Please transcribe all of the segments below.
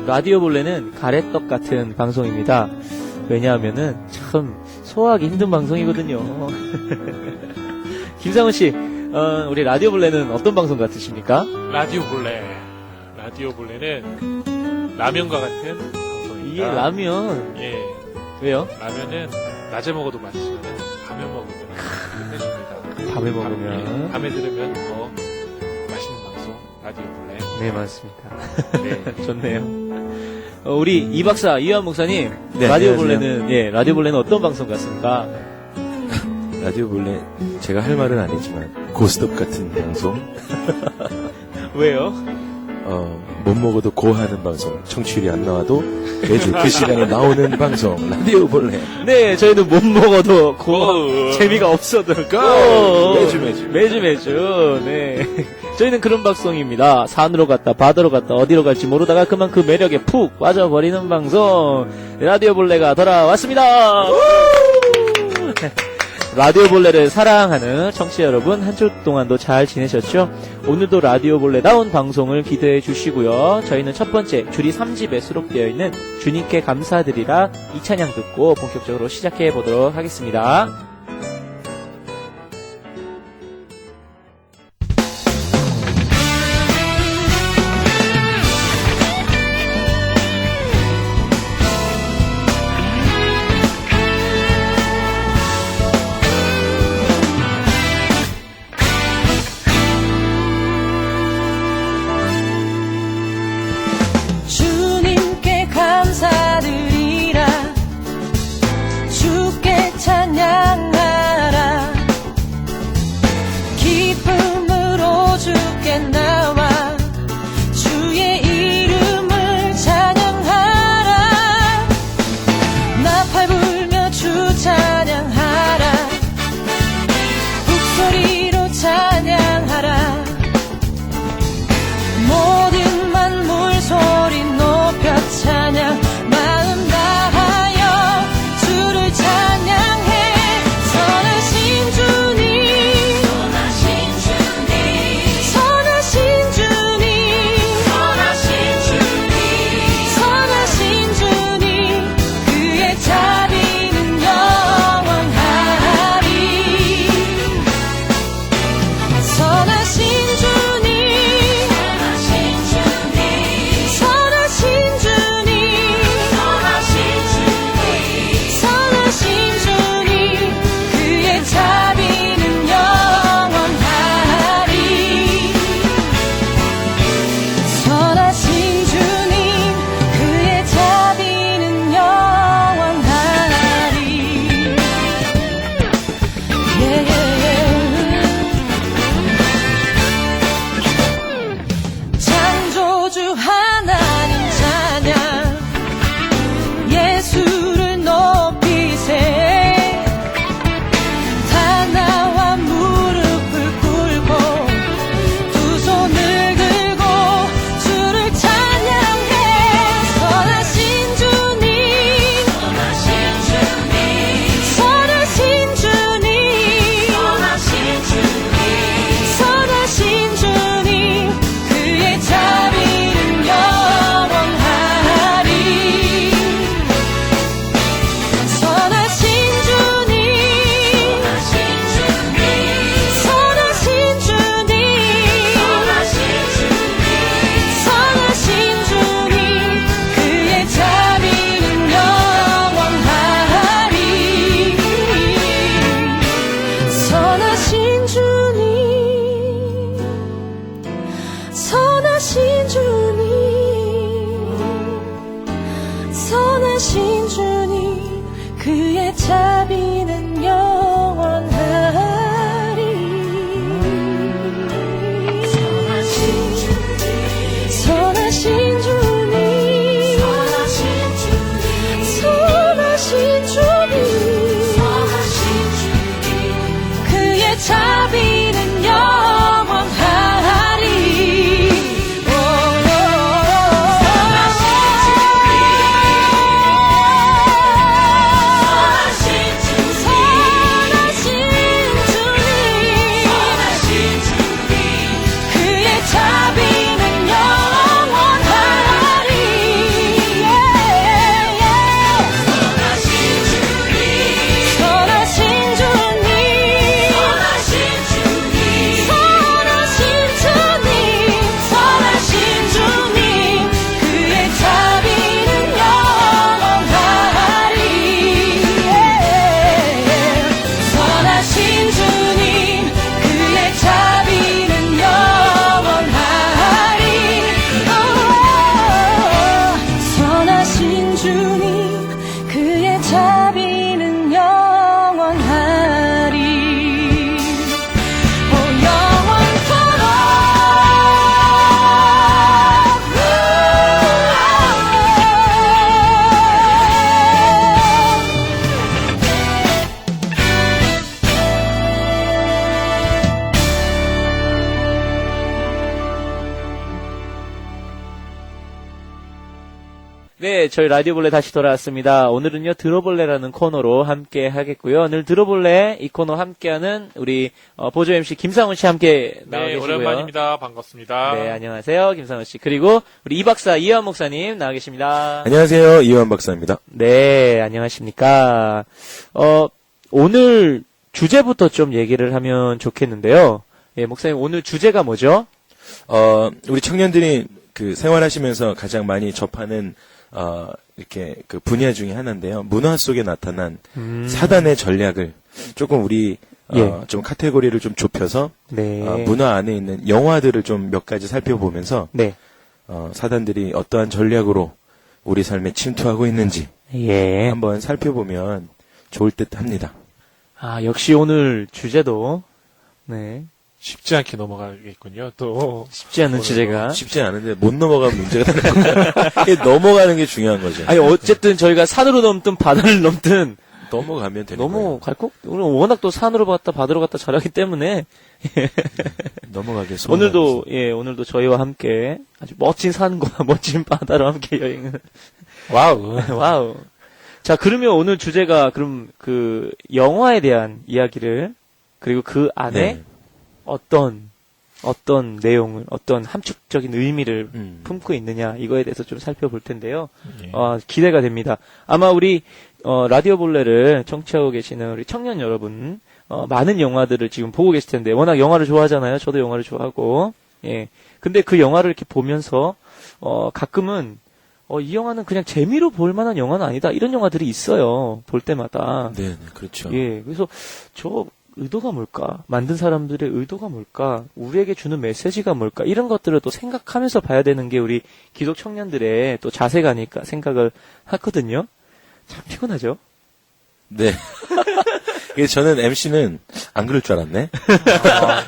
라디오 본래는 가래떡 같은 방송입니다. 왜냐하면은 참 소화하기 힘든 방송이거든요. 김상훈 씨, 우리 라디오 본래는 어떤 방송 같으십니까? 라디오 본래는 라면과 같은 방송입니다. 이게 라면? 예. 왜요? 라면은 낮에 먹어도 맛있지만 밤에 먹으면 끝내줍니다. 밤에 먹으면. 밤에 들으면 더 맛있는 방송 라디오 본래. 네, 맞습니다. 네. 좋네요. 우리 이 박사, 이완 목사님, 네, 라디오 안녕하세요. 본래는, 라디오 본래는 어떤 방송 같습니까? 라디오 본래 제가 할 말은 아니지만 고스톱 같은 방송, 왜요? 못 먹어도 고하는 방송, 청취율이 안 나와도 매주 그 시간에 나오는 방송 라디오 본래. 네, 저희는 못 먹어도 재미가 없어도 매주 네. 저희는 그런 방송입니다. 산으로 갔다 바다로 갔다 어디로 갈지 모르다가 그만 그 매력에 푹 빠져버리는 방송 라디오 본래가 돌아왔습니다. 라디오 본래를 사랑하는 청취자 여러분, 한 주 동안도 잘 지내셨죠? 오늘도 라디오 본래다운 방송을 기대해 주시고요. 저희는 첫 번째 줄이 3집에 수록되어 있는 주님께 감사드리라 이 찬양 듣고 본격적으로 시작해 보도록 하겠습니다. 주님께 감사드리라 주께 찬양하라 기쁨으로 주께 나와 주의 이름을 찬양하라 나팔 불며 주 찬양하라 북소리로 찬양하라 모든 만물 소리 높여 찬양 마음 다하여 주를 찬양해 선하신 주님 선하신 주님 선하신 주님 그의 자비는 영원하리 선하신 주님 선하신 주님 선하신 주님 그의 자비는 영원하리 선하신 주님 그의 자비는 영원하리 창조주 하나님 찬양 예수를 높이세 다 나와 무릎을 꿇고 두 손을 들고 주를 찬양해 선하신 주님 선하신 주님 선하신 주님 그의 자비는 영원하리 선하신 주님 선하신 주님 선하신 주님 그의 자비는 영원하리 선하신 주님 선하신 주님 선하신 주님 그의 자비는 영원하리 선하신 주님 선하신 주님 그의 자비는 영원하리 네, 저희 라디오 볼레 다시 돌아왔습니다. 오늘은요, 들어볼레라는 코너로 함께 하겠고요. 늘 들어볼레 이 코너 함께하는 우리 보조 MC 김상훈 씨 함께 나와 네, 계시고요. 오랜만입니다. 반갑습니다. 네, 안녕하세요. 김상훈 씨. 그리고 우리 이 박사 이현 목사님 나와 계십니다. 안녕하세요. 이완 박사입니다. 네, 안녕하십니까. 오늘 주제부터 좀 얘기를 하면 좋겠는데요. 예, 목사님 오늘 주제가 뭐죠? 우리 청년들이 그 생활하시면서 가장 많이 접하는 이렇게 그 분야 중에 하나인데요. 문화 속에 나타난 사단의 전략을 조금 우리 예. 좀 카테고리를 좀 좁혀서 네. 문화 안에 있는 영화들을 좀 몇 가지 살펴보면서 네. 사단들이 어떠한 전략으로 우리 삶에 침투하고 있는지 예. 한번 살펴보면 좋을 듯 합니다. 아, 역시 오늘 주제도 네. 쉽지 않게 넘어가겠군요. 또 쉽지 않은 주제가. 쉽지 않은데 못 넘어가면 문제가 되는 거예요. 이게 넘어가는 게 중요한 거죠. 아니, 어쨌든 저희가 산으로 넘든 바다를 넘든 넘어가면 되는 거예요. 넘어갈 거? 우리 워낙 또 산으로 갔다 바다로 갔다 잘하기 때문에 넘어가게 오늘도 저희와 함께 아주 멋진 산과 멋진 바다로 함께 여행을. 와우. 와우. 자, 그러면 오늘 주제가 그럼 그 영화에 대한 이야기를 그리고 그 안에 네. 어떤 내용을, 어떤 함축적인 의미를 음. 품고 있느냐, 이거에 대해서 좀 살펴볼 텐데요. 예. 기대가 됩니다. 아마 우리, 라디오 볼레를 청취하고 계시는 우리 청년 여러분, 많은 영화들을 지금 보고 계실 텐데, 워낙 영화를 좋아하잖아요. 저도 영화를 좋아하고, 예. 근데 그 영화를 이렇게 보면서, 가끔은, 이 영화는 그냥 재미로 볼 만한 영화는 아니다. 이런 영화들이 있어요. 볼 때마다. 네, 그렇죠. 예. 그래서, 의도가 뭘까? 만든 사람들의 의도가 뭘까? 우리에게 주는 메시지가 뭘까? 이런 것들을 또 생각하면서 봐야 되는 게 우리 기독 청년들의 또 자세가 아닐까 생각을 하거든요. 참 피곤하죠? 네. 이게 저는 MC는 안 그럴 줄 알았네.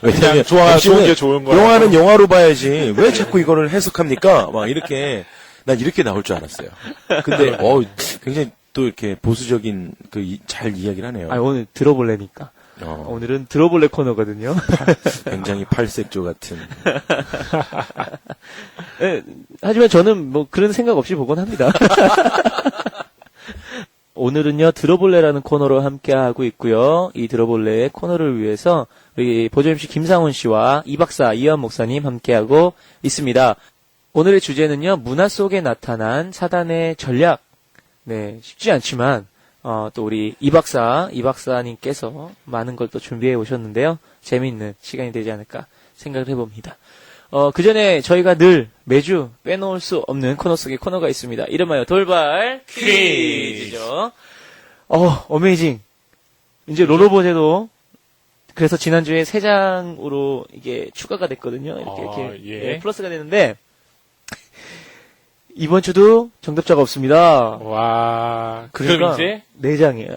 그냥 좋은 MC는 게 좋은 거야. 영화는 영화로 봐야지. 왜 자꾸 이거를 해석합니까? 막 이렇게, 난 이렇게 나올 줄 알았어요. 근데, 굉장히 또 이렇게 보수적인 잘 이야기를 하네요. 오늘 들어볼래니까. 오늘은 들어볼래 코너거든요. 굉장히 팔색조 같은. 네, 하지만 저는 뭐 그런 생각 없이 보곤 합니다. 오늘은요, 들어볼래라는 코너로 함께하고 있고요. 이 들어볼래의 코너를 위해서 우리 보조 MC 김상훈 씨와 이 박사 이현 목사님 함께하고 있습니다. 오늘의 주제는요, 문화 속에 나타난 사단의 전략. 네, 쉽지 않지만 또 우리 이 박사님께서 많은 걸 또 준비해 오셨는데요. 재미있는 시간이 되지 않을까 생각을 해봅니다. 그 전에 저희가 매주 빼놓을 수 없는 코너 속에 코너가 있습니다. 이름하여 돌발 퀴즈죠. 어메이징. 이제 롤러보제도 그래서 지난주에 3장으로 이게 추가가 됐거든요. 이렇게 예. 예, 플러스가 되는데 이번 주도 정답자가 없습니다. 와. 그러니까 그럼 이제 4장이에요.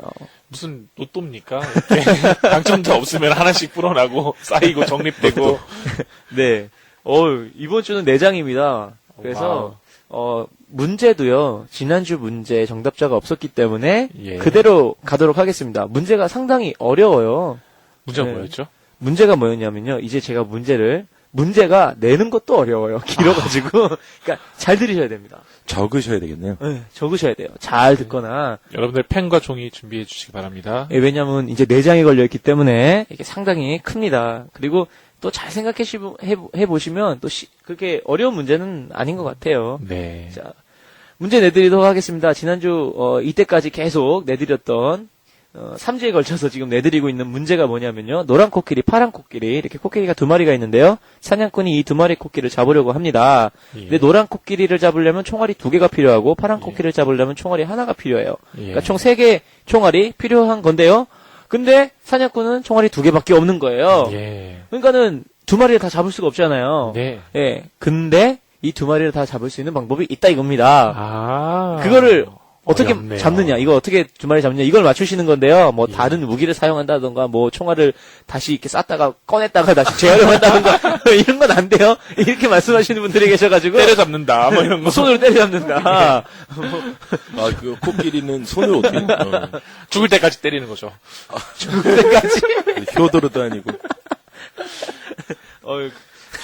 무슨 로또입니까? 이렇게 당첨자 없으면 하나씩 불어나고 쌓이고 적립되고. 네. 이번 주는 4장입니다. 그래서 문제도요. 지난주 문제 정답자가 없었기 때문에 예. 그대로 가도록 하겠습니다. 문제가 상당히 어려워요. 문제가 네. 뭐였죠? 문제가 뭐였냐면요. 이제 제가 문제가 내는 것도 어려워요. 길어가지고. 그러니까 잘 들으셔야 됩니다. 적으셔야 되겠네요. 네, 적으셔야 돼요. 잘 듣거나. 여러분들 펜과 종이 준비해 주시기 바랍니다. 예, 왜냐면 이제 4장이 걸려있기 때문에 이게 상당히 큽니다. 그리고 또 잘 해보시면 또 그렇게 어려운 문제는 아닌 것 같아요. 네. 자, 문제 내드리도록 하겠습니다. 지난주, 이때까지 계속 내드렸던, 3주에 걸쳐서 지금 내드리고 있는 문제가 뭐냐면요. 노란 코끼리, 파란 코끼리, 이렇게 코끼리가 2마리가 있는데요. 사냥꾼이 이 2마리 코끼리를 잡으려고 합니다. 예. 근데 노란 코끼리를 잡으려면 총알이 2개가 필요하고, 파란 예. 코끼리를 잡으려면 총알이 1가 필요해요. 예. 그러니까 총 3개 총알이 필요한 건데요. 근데 사냥꾼은 총알이 2개밖에 없는 거예요. 예. 그러니까는 2마리를 다 잡을 수가 없잖아요. 네. 예. 근데 이 2마리를 다 잡을 수 있는 방법이 있다 이겁니다. 그거를 어떻게 어렵네요. 잡느냐, 이거 어떻게 2마리 잡느냐, 이걸 맞추시는 건데요. 뭐 예. 다른 무기를 사용한다던가, 뭐 총알을 다시 이렇게 쌌다가 꺼냈다가 다시 재활용한다던가, 이런 건 안 돼요. 이렇게 말씀하시는 분들이 계셔가지고. 때려잡는다, 뭐 이런 거. 손으로 때려잡는다. 그 코끼리는 손을 어떻게, 죽을 때까지 때리는 거죠. 그때까지. 효도로도 아니고.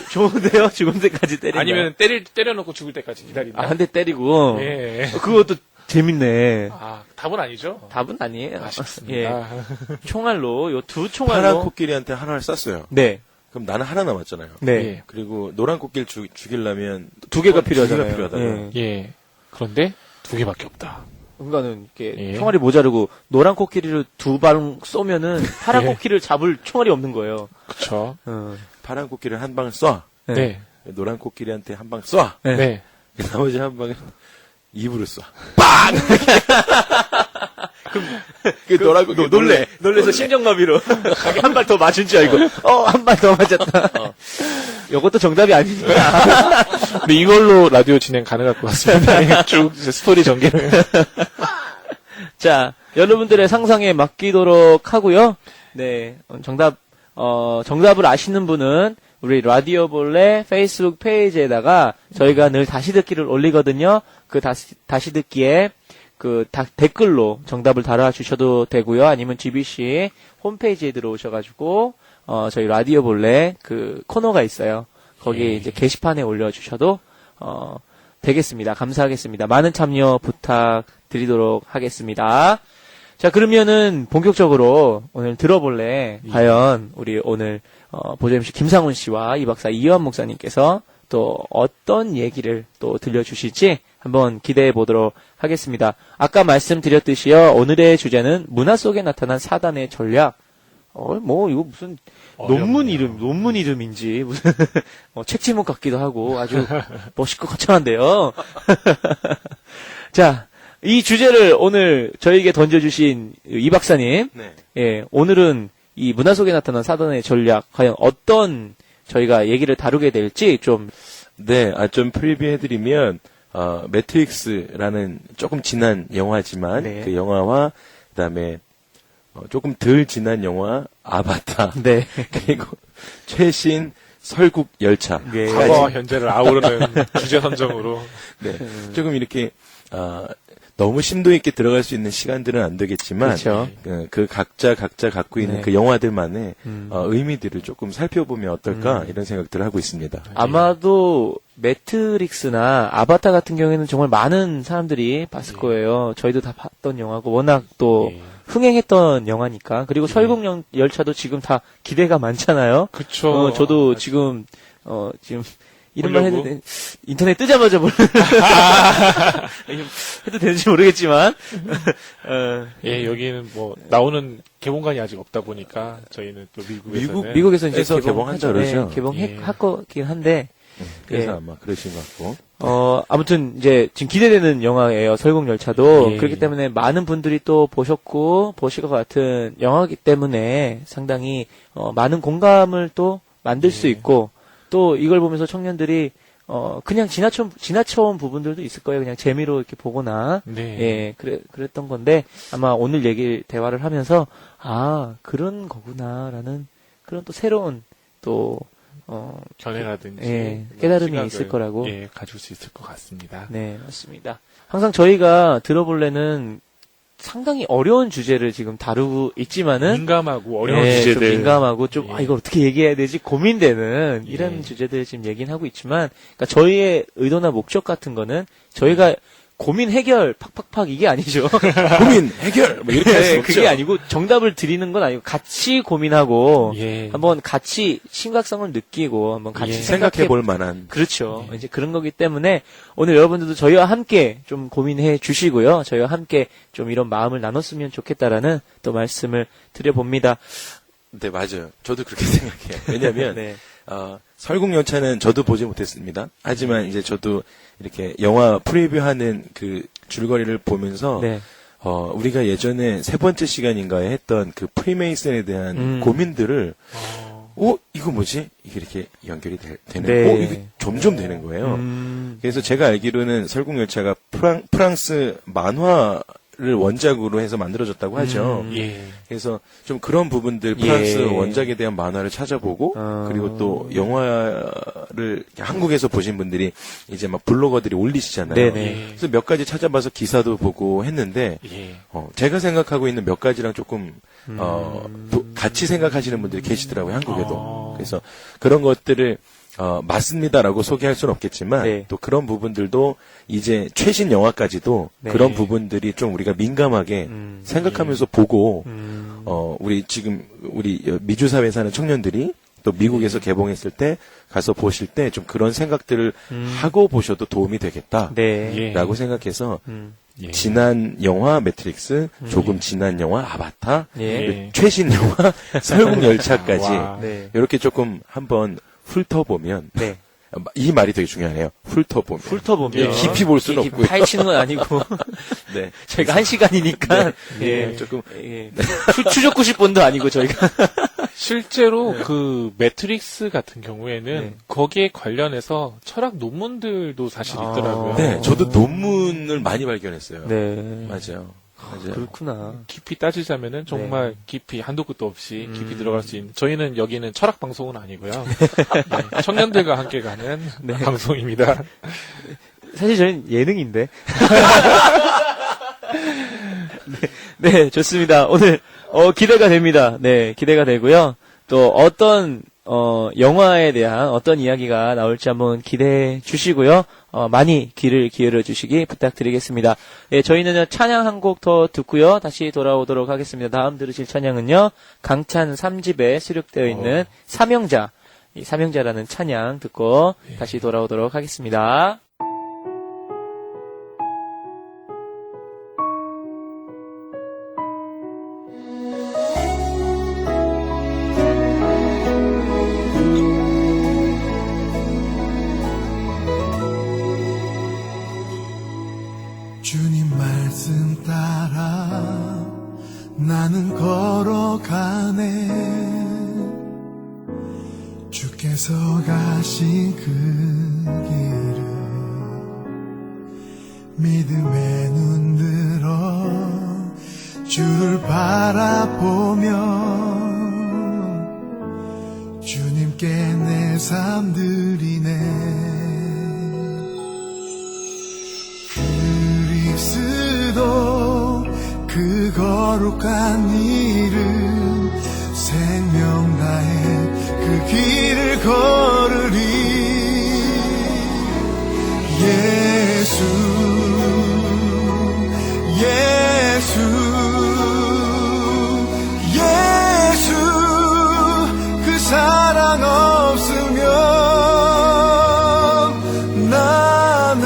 좋은데요? 죽을 때까지 때린다. 아니면 때려놓고 죽을 때까지 기다린다. 한 대 때리고. 예. 그것도 재밌네. 아, 답은 아니죠? 답은 아니에요. 아쉽습니다. 예. 총알로, 요 두 총알로. 파란 코끼리한테 하나를 쐈어요. 네. 그럼 나는 하나 남았잖아요. 네. 예. 그리고 노란 코끼리 죽이려면 두 개가 두 필요하잖아요. 필요하다고요. 예. 예. 그런데 2개밖에 없다. 그러니까는 이렇게 예. 총알이 모자르고 노란 코끼리를 두 발 쏘면은 파란 예. 코끼리를 잡을 총알이 없는 거예요. 그쵸. 파란 코끼리를 한 방을 쏴. 네. 노란 코끼리한테 한 방 쏴. 네. 네. 나머지 한 방은 입으로 쏴. 그 노란 코끼리 놀래서 심장마비로 한 발 더 맞은 줄 알고 한 발 더 맞았다. 이것도 정답이 아니니까. 근데 이걸로 라디오 진행 가능할 것 같습니다. 쭉 스토리 전개를. 자, 여러분들의 상상에 맡기도록 하고요. 네, 정답을 아시는 분은 우리 라디오 볼래 페이스북 페이지에다가 저희가 늘 다시 듣기를 올리거든요. 그 다시 듣기에 댓글로 정답을 달아주셔도 되고요. 아니면 GBC 홈페이지에 들어오셔가지고, 저희 라디오 볼래 그 코너가 있어요. 거기에 이제 게시판에 올려주셔도, 되겠습니다. 감사하겠습니다. 많은 참여 부탁드리도록 하겠습니다. 자, 그러면은 본격적으로 오늘 들어볼래. 과연 우리 오늘, 보조 MC 김상훈 씨와 이 박사 이현 목사님께서 또 어떤 얘기를 또 들려주실지 한번 기대해 보도록 하겠습니다. 아까 말씀드렸듯이요. 오늘의 주제는 문화 속에 나타난 사단의 전략. 이거 무슨 논문 이름인지 무슨 책 제목 같기도 하고 아주 멋있고 거창한데요. 자, 이 주제를 오늘 저에게 던져주신 이 박사님. 네. 예, 오늘은 이 문화 속에 나타난 사단의 전략, 과연 어떤 저희가 얘기를 다루게 될지 좀. 네, 좀 프리뷰해드리면, 매트릭스라는 조금 지난 영화지만, 네. 그 영화와, 그 다음에, 조금 덜 지난 영화, 아바타. 네. 그리고 최신 설국 열차. 네. 과거와 현재를 아우르는 주제 선정으로. 네. 조금 이렇게, 너무 심도 있게 들어갈 수 있는 시간들은 안 되겠지만, 그렇죠. 그 각자 갖고 있는 네. 그 영화들만의 의미들을 조금 살펴보면 어떨까 이런 생각들을 하고 있습니다. 아마도 매트릭스나 아바타 같은 경우에는 정말 많은 사람들이 봤을 거예요. 저희도 다 봤던 영화고 워낙 또 예. 흥행했던 영화니까. 그리고 설국 열차도 지금 다 기대가 많잖아요. 그쵸. 저도 지금 이름만 해도 보려고? 인터넷 뜨자마자 해도 되는지 모르겠지만 예, 여기는 뭐, 나오는 개봉관이 아직 없다 보니까, 저희는 또 미국에서는. 미국에서 이제 에서 개봉한다 그러죠? 예. 할 거긴 한데 그래서 예. 아마 그러신 것 같고. 아무튼 이제 지금 기대되는 영화예요. 설국열차도. 예. 그렇기 때문에 많은 분들이 또 보실 것 같은 영화이기 때문에 상당히 많은 공감을 또 만들 수 있고 또 이걸 보면서 청년들이 그냥 지나쳐온 부분들도 있을 거예요. 그냥 재미로 이렇게 보거나. 네. 예, 그랬던 건데 아마 오늘 대화를 하면서 그런 거구나라는 그런 또 새로운 또 견해라든지. 예, 깨달음이 시각을, 있을 거라고. 예, 가질 수 있을 것 같습니다. 네, 맞습니다. 항상 저희가 들어볼래는 상당히 어려운 주제를 지금 다루고 있지만은 민감하고 어려운 예, 주제들. 좀 민감하고 좀 예. 이걸 어떻게 얘기해야 되지 고민되는 이런 예. 주제들 지금 얘기는 하고 있지만 그러니까 저희의 의도나 목적 같은 거는 저희가 고민 해결 팍팍팍 이게 아니죠. 고민 해결 뭐 이렇게 할 수 네, 없죠. 그게 아니고 정답을 드리는 건 아니고 같이 고민하고 예. 한번 같이 심각성을 느끼고 한번 같이 예. 생각해 볼 만한. 그렇죠. 이제 그런 거기 때문에 오늘 여러분들도 저희와 함께 좀 고민해 주시고요. 저희와 함께 좀 이런 마음을 나눴으면 좋겠다라는 또 말씀을 드려봅니다. 네, 맞아요. 저도 그렇게 생각해요. 왜냐면 네. 설국열차는 저도 보지 못했습니다. 하지만 이제 저도 이렇게 영화 프리뷰하는 그 줄거리를 보면서 네. 우리가 예전에 세 번째 시간인가에 했던 그 프리메이슨에 대한 고민들을 이거 뭐지? 이게 이렇게 연결이 되는 네. 이게 점점 되는 거예요. 그래서 제가 알기로는 설국열차가 프랑스 만화를 원작으로 해서 만들어졌다고 하죠. 예. 그래서 좀 그런 부분들 프랑스 예. 원작에 대한 만화를 찾아보고 그리고 또 영화를 한국에서 보신 분들이 이제 막 블로거들이 올리시잖아요. 네네. 예. 그래서 몇 가지 찾아봐서 기사도 보고 했는데 예. 제가 생각하고 있는 몇 가지랑 조금 같이 생각하시는 분들이 계시더라고요, 한국에도. 그래서 그런 것들을 맞습니다라고 소개할 수는 없겠지만 네. 또 그런 부분들도 이제 최신 영화까지도 네. 그런 부분들이 좀 우리가 민감하게 생각하면서 보고 우리 지금 우리 미주 사회에 사는 청년들이 또 미국에서 개봉했을 때 가서 보실 때 좀 그런 생각들을 하고 보셔도 도움이 되겠다라고 네. 예. 생각해서 예. 지난 영화 매트릭스, 조금 지난 영화 아바타, 예. 예. 최신 영화 설국열차까지 와. 네. 이렇게 조금 한번 훑어보면 네. 이 말이 되게 중요하네요. 훑어보면. 훑어보면. 예. 깊이 볼 수는 깊이 없고요. 파헤치는 건 아니고. 네. 저희가 1시간이니까. 네. 예. 조금 예. 추적 90분도 아니고 저희가. 실제로 그 매트릭스 같은 경우에는 네. 거기에 관련해서 철학 논문들도 사실 아. 있더라고요. 네, 저도 논문을 많이 발견했어요. 네. 맞아요. 그렇구나. 깊이 따지자면은 정말 깊이 한도 끝도 없이 깊이 들어갈 수 있는 저희는 여기는 철학 방송은 아니고요. 네, 청년들과 함께 가는 방송입니다. 사실 저는 예능인데. 네, 좋습니다. 오늘 기대가 됩니다. 네, 기대가 되고요. 또 어떤 영화에 대한 어떤 이야기가 나올지 한번 기대해 주시고요. 많이 귀를 기울여 주시기 부탁드리겠습니다. 네, 저희는 찬양 한 곡 더 듣고요. 다시 돌아오도록 하겠습니다. 다음 들으실 찬양은요. 강찬 3집에 수록되어 있는 사명자, 이 사명자라는 찬양 듣고 다시 돌아오도록 하겠습니다. 주님 말씀 따라 나는 걸어가네 주께서 가신 그 길을 믿음에 눈들어 주를 바라보며 주님께 내 삶 드리네 그리스도 그 거룩한 이름 생명 다해 그 길을 걸으리 예수 예수 예수 그 사랑 없으면 나는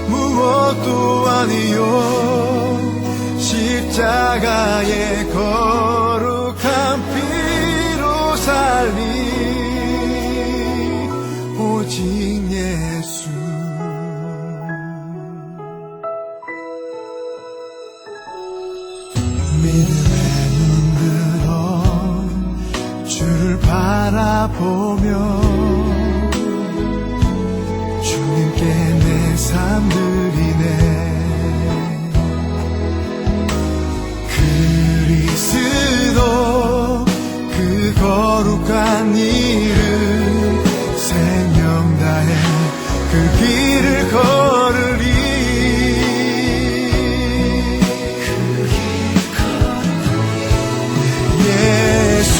무엇도 아니요 십자가의 거룩한 피로 살리 오직 예수 믿음에 눈들어 주를 바라보며 주님께 내 삶 드리네 그리스도 그 거룩한 이름 생명 다해 그 길을 걸으리 예수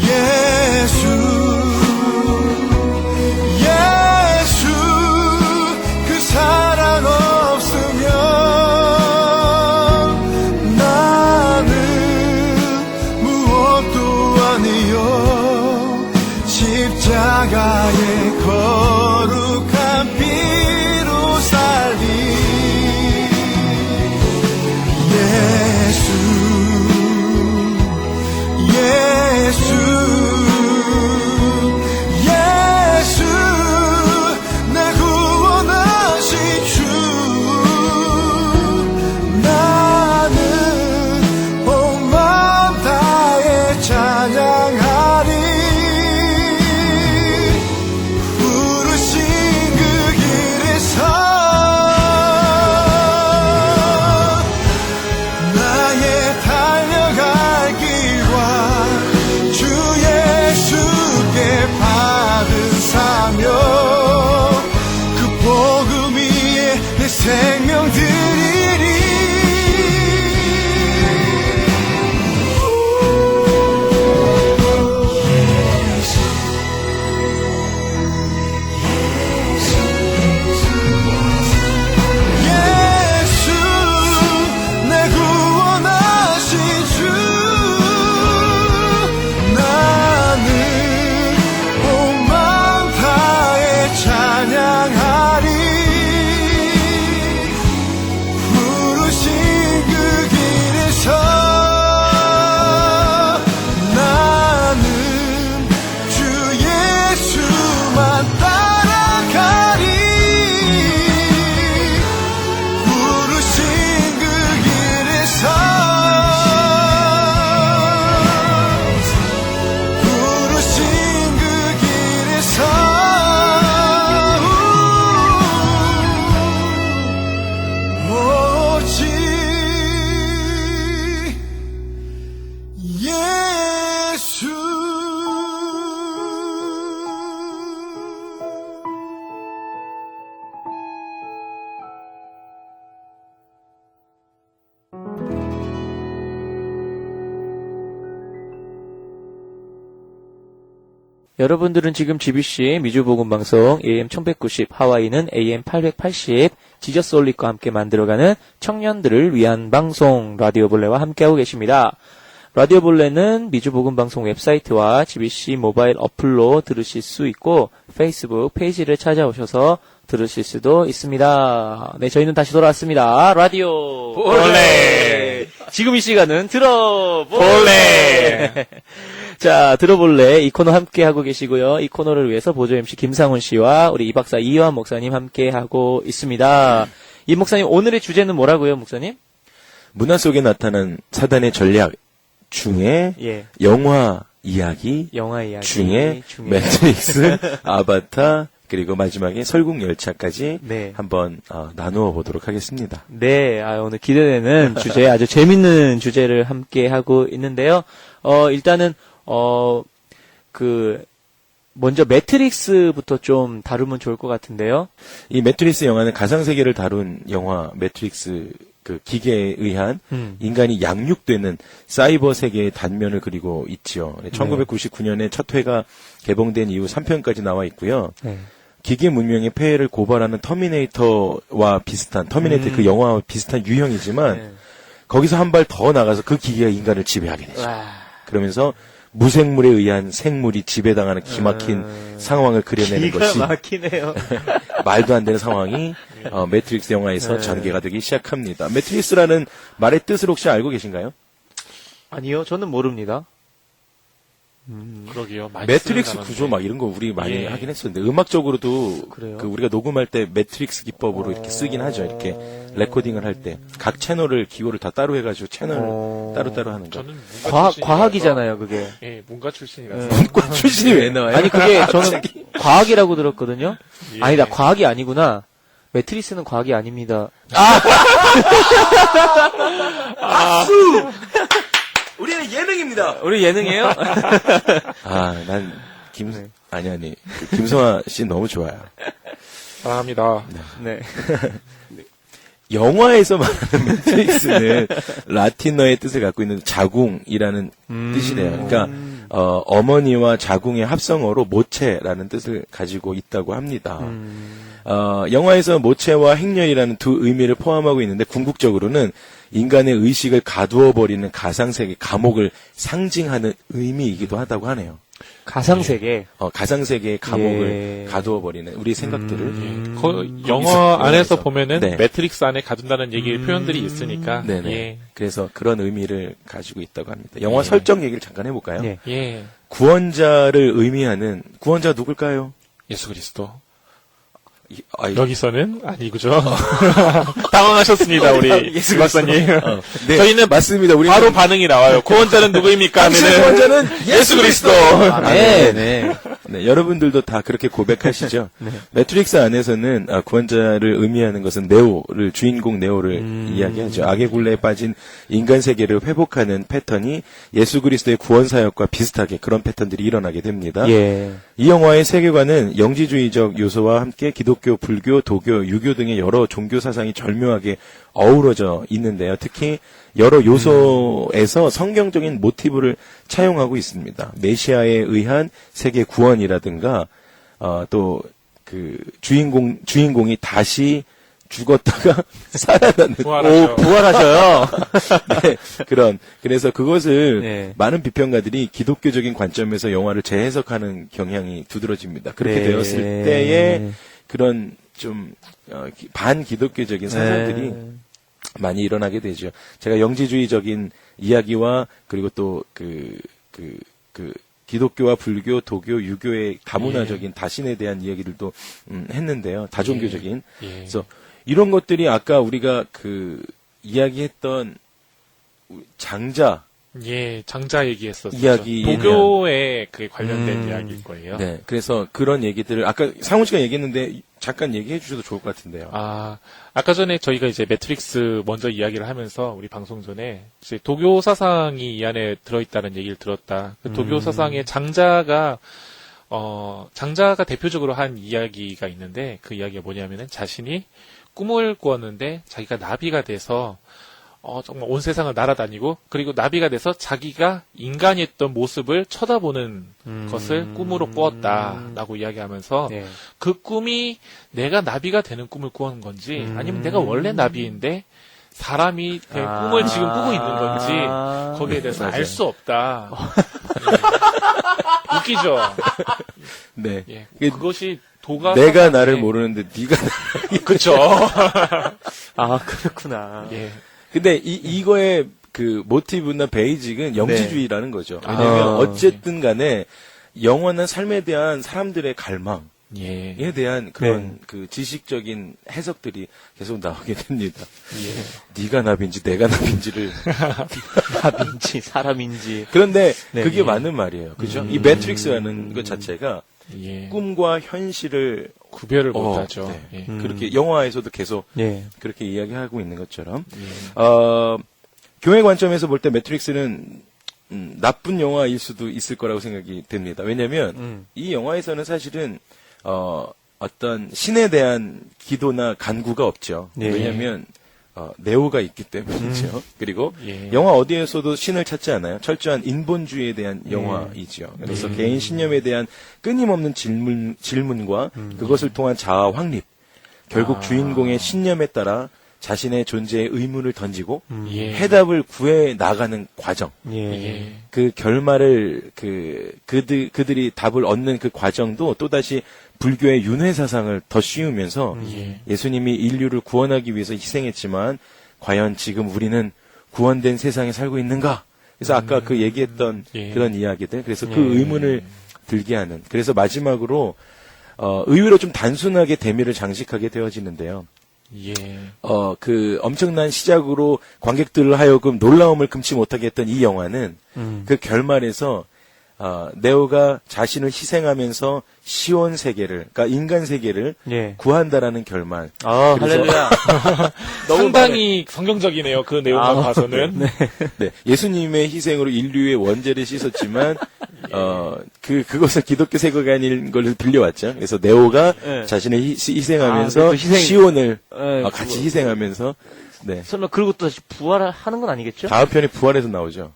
예수 예수 그 사랑 없으면 나는 무엇도 아니요 십자가의 거룩한 피로 살리 예수 예수 예수 내 구원하신 주 나는 온 마음 다해 찬양하리 부르신 그 길에서 나의 달려갈 길과 주 예수께 받은 사명 그 복음 위에 내 생명 드리리 여러분들은 지금 GBC 미주복음방송 AM 1190, 하와이는 AM 880, 지저스 올릭과 함께 만들어가는 청년들을 위한 방송 라디오 볼레와 함께하고 계십니다. 라디오 볼레는 미주복음방송 웹사이트와 GBC 모바일 어플로 들으실 수 있고 페이스북 페이지를 찾아오셔서 들으실 수도 있습니다. 네, 저희는 다시 돌아왔습니다. 라디오 볼레. 지금 이 시간은 들어볼레. 자, 들어볼래. 이 코너 함께 하고 계시고요. 이 코너를 위해서 보조 MC 김상훈 씨와 우리 이 박사 이완 목사님 함께 하고 있습니다. 이 목사님, 오늘의 주제는 뭐라고요, 목사님? 문화 속에 나타난 사단의 전략 중에 예. 영화 이야기 영화 이야기 중에 매트릭스, 아바타, 그리고 마지막에 설국열차까지 네. 한번 나누어 보도록 하겠습니다. 네, 오늘 기대되는 주제, 아주 재밌는 주제를 함께 하고 있는데요. 일단은, 먼저 매트릭스부터 좀 다루면 좋을 것 같은데요. 이 매트릭스 영화는 가상세계를 다룬 영화 매트릭스 그 기계에 의한 인간이 양육되는 사이버 세계의 단면을 그리고 있지요. 1999년에 첫 회가 개봉된 이후 3편까지 나와 있고요. 네. 기계 문명의 폐해를 고발하는 터미네이터와 비슷한, 터미네이터 그 영화와 비슷한 유형이지만 네. 거기서 한 발 더 나가서 그 기계가 인간을 지배하게 되죠. 와. 그러면서 무생물에 의한 생물이 지배당하는 기막힌 상황을 그려내는 것이 기가 막히네요. 말도 안 되는 상황이 매트릭스 영화에서 전개가 되기 시작합니다. 매트릭스라는 말의 뜻을 혹시 알고 계신가요? 아니요, 저는 모릅니다. 그러게요. 많이 매트릭스 쓰는 구조 막 이런 거 우리 많이 예. 하긴 했었는데 음악적으로도 그래요? 그 우리가 녹음할 때 매트릭스 기법으로 이렇게 쓰긴 하죠. 이렇게 레코딩을 할 때 각 채널을 기호를 다 따로 해가지고 채널 따로따로 하는 거. 저는 문과 출신이라서- 과학이잖아요, 그게. 예, 문과 출신이라서. 문과 출신이 왜 나와요? 아니, 그게 저는 과학이라고 들었거든요. 예. 아니다, 과학이 아니구나. 매트리스는 과학이 아닙니다. 우리는 예능입니다. 우리 예능이에요? 난 아니 그 김성아 씨 너무 좋아요. 사랑합니다. 네. 영화에서 말하는 매트릭스는 라틴어의 뜻을 갖고 있는 자궁이라는 뜻이래요. 그러니까 어머니와 자궁의 합성어로 모체라는 뜻을 가지고 있다고 합니다. 영화에서 모체와 행렬이라는 두 의미를 포함하고 있는데 궁극적으로는 인간의 의식을 가두어 버리는 가상세계 감옥을 상징하는 의미이기도 하다고 하네요. 가상세계. 가상세계의 감옥을 예. 가두어 버리는 우리 생각들을 영화 안에서 영화에서. 보면은 네. 매트릭스 안에 가둔다는 얘기 표현들이 있으니까. 네네. 예. 그래서 그런 의미를 가지고 있다고 합니다. 영화 설정 얘기를 잠깐 해볼까요? 예. 예. 구원자를 의미하는 구원자 누굴까요? 예수 그리스도. 아, 여기서는 아니구죠. 당황하셨습니다, 우리 예수 박사님. 네, 저희는 맞습니다. 우리 바로 반응이 나와요. 구원자는 누구입니까? 하면은 구원자는 예수 그리스도. 네, 네. 네, 여러분들도 다 그렇게 고백하시죠. 매트릭스 안에서는 구원자를 의미하는 것은 네오를 주인공 네오를 이야기하죠. 악의 굴레에 빠진 인간 세계를 회복하는 패턴이 예수 그리스도의 구원 사역과 비슷하게 그런 패턴들이 일어나게 됩니다. 예. 이 영화의 세계관은 영지주의적 요소와 함께 기독교, 불교, 도교, 유교 등의 여러 종교 사상이 절묘하게 어우러져 있는데요. 특히 여러 요소에서 성경적인 모티브를 차용하고 있습니다. 메시아에 의한 세계 구원이라든가 또 그 주인공이 다시 죽었다가 살아나는 부활하죠. 부활하셔요. 네, 그래서 그것을 네. 많은 비평가들이 기독교적인 관점에서 영화를 재해석하는 경향이 두드러집니다. 그렇게 네. 되었을 때에 그런 좀 반기독교적인 사상들이 네. 많이 일어나게 되죠. 제가 영지주의적인 이야기와 그리고 또 기독교와 불교, 도교, 유교의 다문화적인 다신에 대한 이야기들도 했는데요. 다종교적인. 예. 그래서 이런 것들이 아까 우리가 이야기했던 장자 예, 장자 얘기했었죠. 이야기 도교에 그게 관련된 이야기일 거예요. 네. 그래서 그런 얘기들을 아까 상훈 씨가 얘기했는데 잠깐 얘기해 주셔도 좋을 것 같은데요. 아까 전에 저희가 이제 매트릭스 먼저 이야기를 하면서 우리 방송 전에 이제 도교 사상이 이 안에 들어있다는 얘기를 들었다. 그 도교 사상의 장자가 대표적으로 한 이야기가 있는데 그 이야기가 뭐냐면은 자신이 꿈을 꾸었는데 자기가 나비가 돼서 정말 온 세상을 날아다니고 그리고 나비가 돼서 자기가 인간이었던 모습을 쳐다보는 것을 꿈으로 꾸었다라고 이야기하면서 네. 그 꿈이 내가 나비가 되는 꿈을 꾸는 건지 아니면 내가 원래 나비인데 사람이 될 꿈을 지금 꾸고 있는 건지 거기에 대해서 알 수 없다. 예. 웃기죠. 네. 예. 그것이 도가 내가 나를 모르는데 네가 그렇죠. 아, 그렇구나. 예. 근데 이거의 그 모티브나 베이직은 영지주의라는 거죠. 왜냐면 어쨌든 간에 영원한 삶에 대한 사람들의 갈망에 예. 대한 그런 그 지식적인 해석들이 계속 나오게 됩니다. 예. 네가 나비인지 내가 나비인지를 나비인지 사람인지. 그런데 네. 그게 맞는 말이에요. 그죠? 이 매트릭스라는 것 자체가 예. 꿈과 현실을 구별을 못하죠. 네. 예. 그렇게 영화에서도 계속 예. 그렇게 이야기하고 있는 것처럼 예. 교회 관점에서 볼 때 매트릭스는 나쁜 영화일 수도 있을 거라고 생각이 듭니다. 왜냐하면 이 영화에서는 사실은 어떤 신에 대한 기도나 간구가 없죠. 네. 왜냐하면 네오가 있기 때문이죠. 그리고 예. 영화 어디에서도 신을 찾지 않아요. 철저한 인본주의에 대한 영화이죠. 그래서 개인 신념에 대한 끊임없는 질문과 그것을 통한 자아 확립, 결국 주인공의 신념에 따라 자신의 존재의 의문을 던지고 예. 해답을 구해 나가는 과정. 예. 예. 그 결말을 그들이 답을 얻는 그 과정도 또다시 불교의 윤회 사상을 더 씌우면서 예. 예수님이 인류를 구원하기 위해서 희생했지만 과연 지금 우리는 구원된 세상에 살고 있는가? 그래서 아까 그 얘기했던 예. 그런 이야기들 그래서 그 예. 의문을 들게 하는 그래서 마지막으로 의외로 좀 단순하게 대미를 장식하게 되어지는데요. 예. 그 엄청난 시작으로 관객들을 하여금 놀라움을 금치 못하게 했던 이 영화는 그 결말에서 네오가 자신을 희생하면서 시온 세계를, 그러니까 인간 세계를 예. 구한다라는 결말. 아, 그래서- 할렐루야. 상당히 성경적이네요. 그 내용만 봐서는. 네, 예수님의 희생으로 인류의 원죄를 씻었지만 그것을 기독교 세계관인 걸 빌려왔죠. 그래서 네오가 네. 자신을 희생하면서 아, 그 희생- 시온을 예, 같이 그거- 희생하면서 네. 설마 그리고 또 다시 부활하는 건 아니겠죠? 다음 편이 부활해서 나오죠.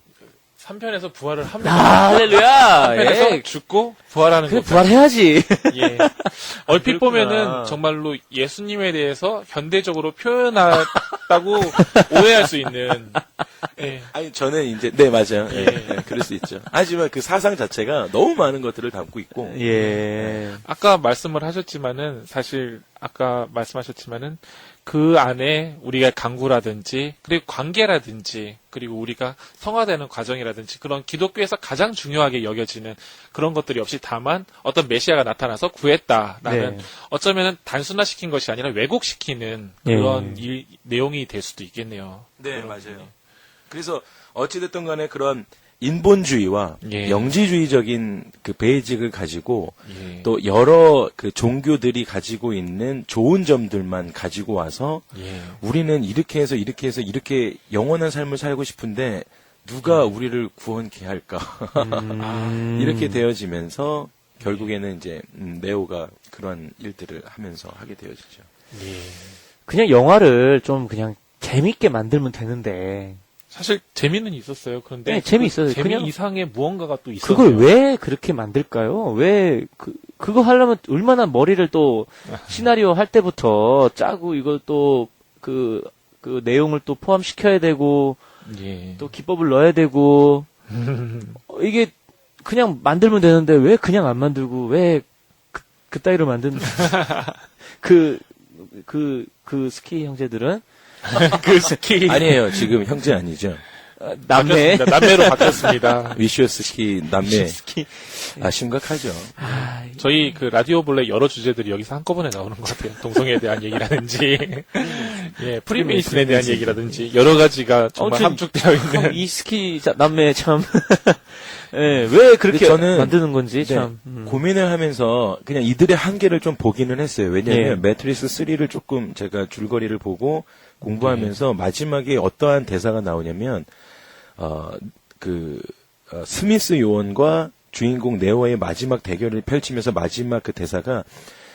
3편에서 부활을 합니다. 아, 할렐루야. 3편에서 예. 죽고 부활하는 그래, 거. 부활해야지. 예. 얼핏 그렇구나. 보면은 정말로 예수님에 대해서 현대적으로 표현했다고 오해할 수 있는. 예. 아니 저는 이제 네 맞아요. 예. 네, 그럴 수 있죠. 하지만 그 사상 자체가 너무 많은 것들을 담고 있고 예. 아까 말씀을 하셨지만은 사실 아까 말씀하셨지만은 그 안에 우리가 강구라든지 그리고 관계라든지 그리고 우리가 성화되는 과정이라든지 그런 기독교에서 가장 중요하게 여겨지는 그런 것들이 없이 다만 어떤 메시아가 나타나서 구했다라는 네. 어쩌면은 단순화시킨 것이 아니라 왜곡시키는 그런 내용이 될 수도 있겠네요. 네 맞아요. 그래서 어찌됐든 간에 그런 인본주의와 예. 영지주의적인 그 베이직을 가지고 예. 또 여러 그 종교들이 가지고 있는 좋은 점들만 가지고 와서 예. 우리는 이렇게 해서 이렇게 영원한 삶을 살고 싶은데 누가 우리를 구원케 할까 이렇게 되어지면서 결국에는 이제 네오가 그런 일들을 하면서 하게 되어지죠. 예. 그냥 영화를 좀 그냥 재밌게 만들면 되는데 사실 재미는 있었어요. 그런데 네, 재미있어요. 재미 그냥 이상의 무언가가 또 있었어요. 그걸 왜 그렇게 만들까요? 왜 그거 하려면 얼마나 머리를 또 시나리오 할 때부터 짜고 이걸 또 그 내용을 또 포함시켜야 되고 예. 또 기법을 넣어야 되고 이게 그냥 만들면 되는데 왜 그냥 안 만들고 왜 그따위로 만든 그 스키 형제들은 그 스키 아니에요. 지금 형제 아니죠. 남매 바뀌었습니다. 남매로 바뀌었습니다. 위슈어스 키 남매. 스키 심각하죠. 저희 그 라디오 본래 여러 주제들이 여기서 한꺼번에 나오는 것 같아요. 동성애에 대한 얘기라든지, 예, 프리메이슨에 대한 얘기라든지 여러 가지가 정말 함축되어 있는. 이 스키 남매 참 예, 왜 그렇게 근데 저는 만드는 건지 네, 참 고민을 하면서 그냥 이들의 한계를 좀 보기는 했어요. 왜냐하면 예. 매트릭스 3를 조금 제가 줄거리를 보고 공부하면서 마지막에 어떠한 대사가 나오냐면 스미스 요원과 주인공 네오의 마지막 대결을 펼치면서 마지막 그 대사가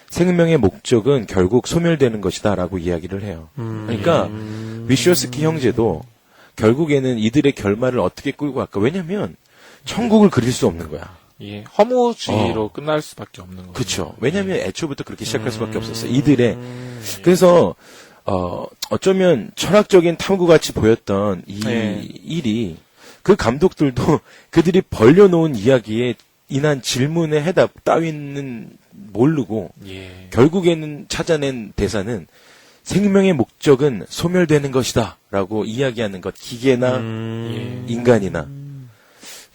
생명의 목적은 결국 소멸되는 것이다라고 이야기를 해요. 그러니까 위슈어스키 형제도 결국에는 이들의 결말을 어떻게 끌고 갈까? 왜냐면 천국을 그릴 수 없는 거야. 예, 허무주의로 끝날 수밖에 없는 거죠. 그렇죠. 왜냐면 애초부터 그렇게 시작할 수밖에 없었어요. 이들의. 그래서 어쩌면 철학적인 탐구같이 보였던 이 일이 그 감독들도 그들이 벌려놓은 이야기에 인한 질문의 해답 따위는 모르고 예. 결국에는 찾아낸 대사는 생명의 목적은 소멸되는 것이다 라고 이야기하는 것, 기계나 예. 인간이나.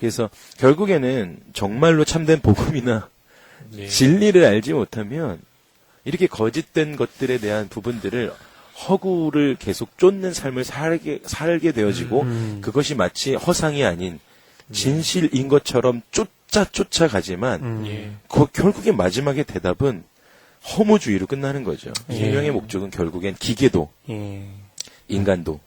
그래서 결국에는 정말로 참된 복음이나 예. 진리를 알지 못하면 이렇게 거짓된 것들에 대한 부분들을 허구를 계속 쫓는 삶을 살게 되어지고 그것이 마치 허상이 아닌 진실인 것처럼 쫓아가지만 예. 결국에 마지막의 대답은 허무주의로 끝나는 거죠. 생명의 목적은 결국엔 기계도 인간도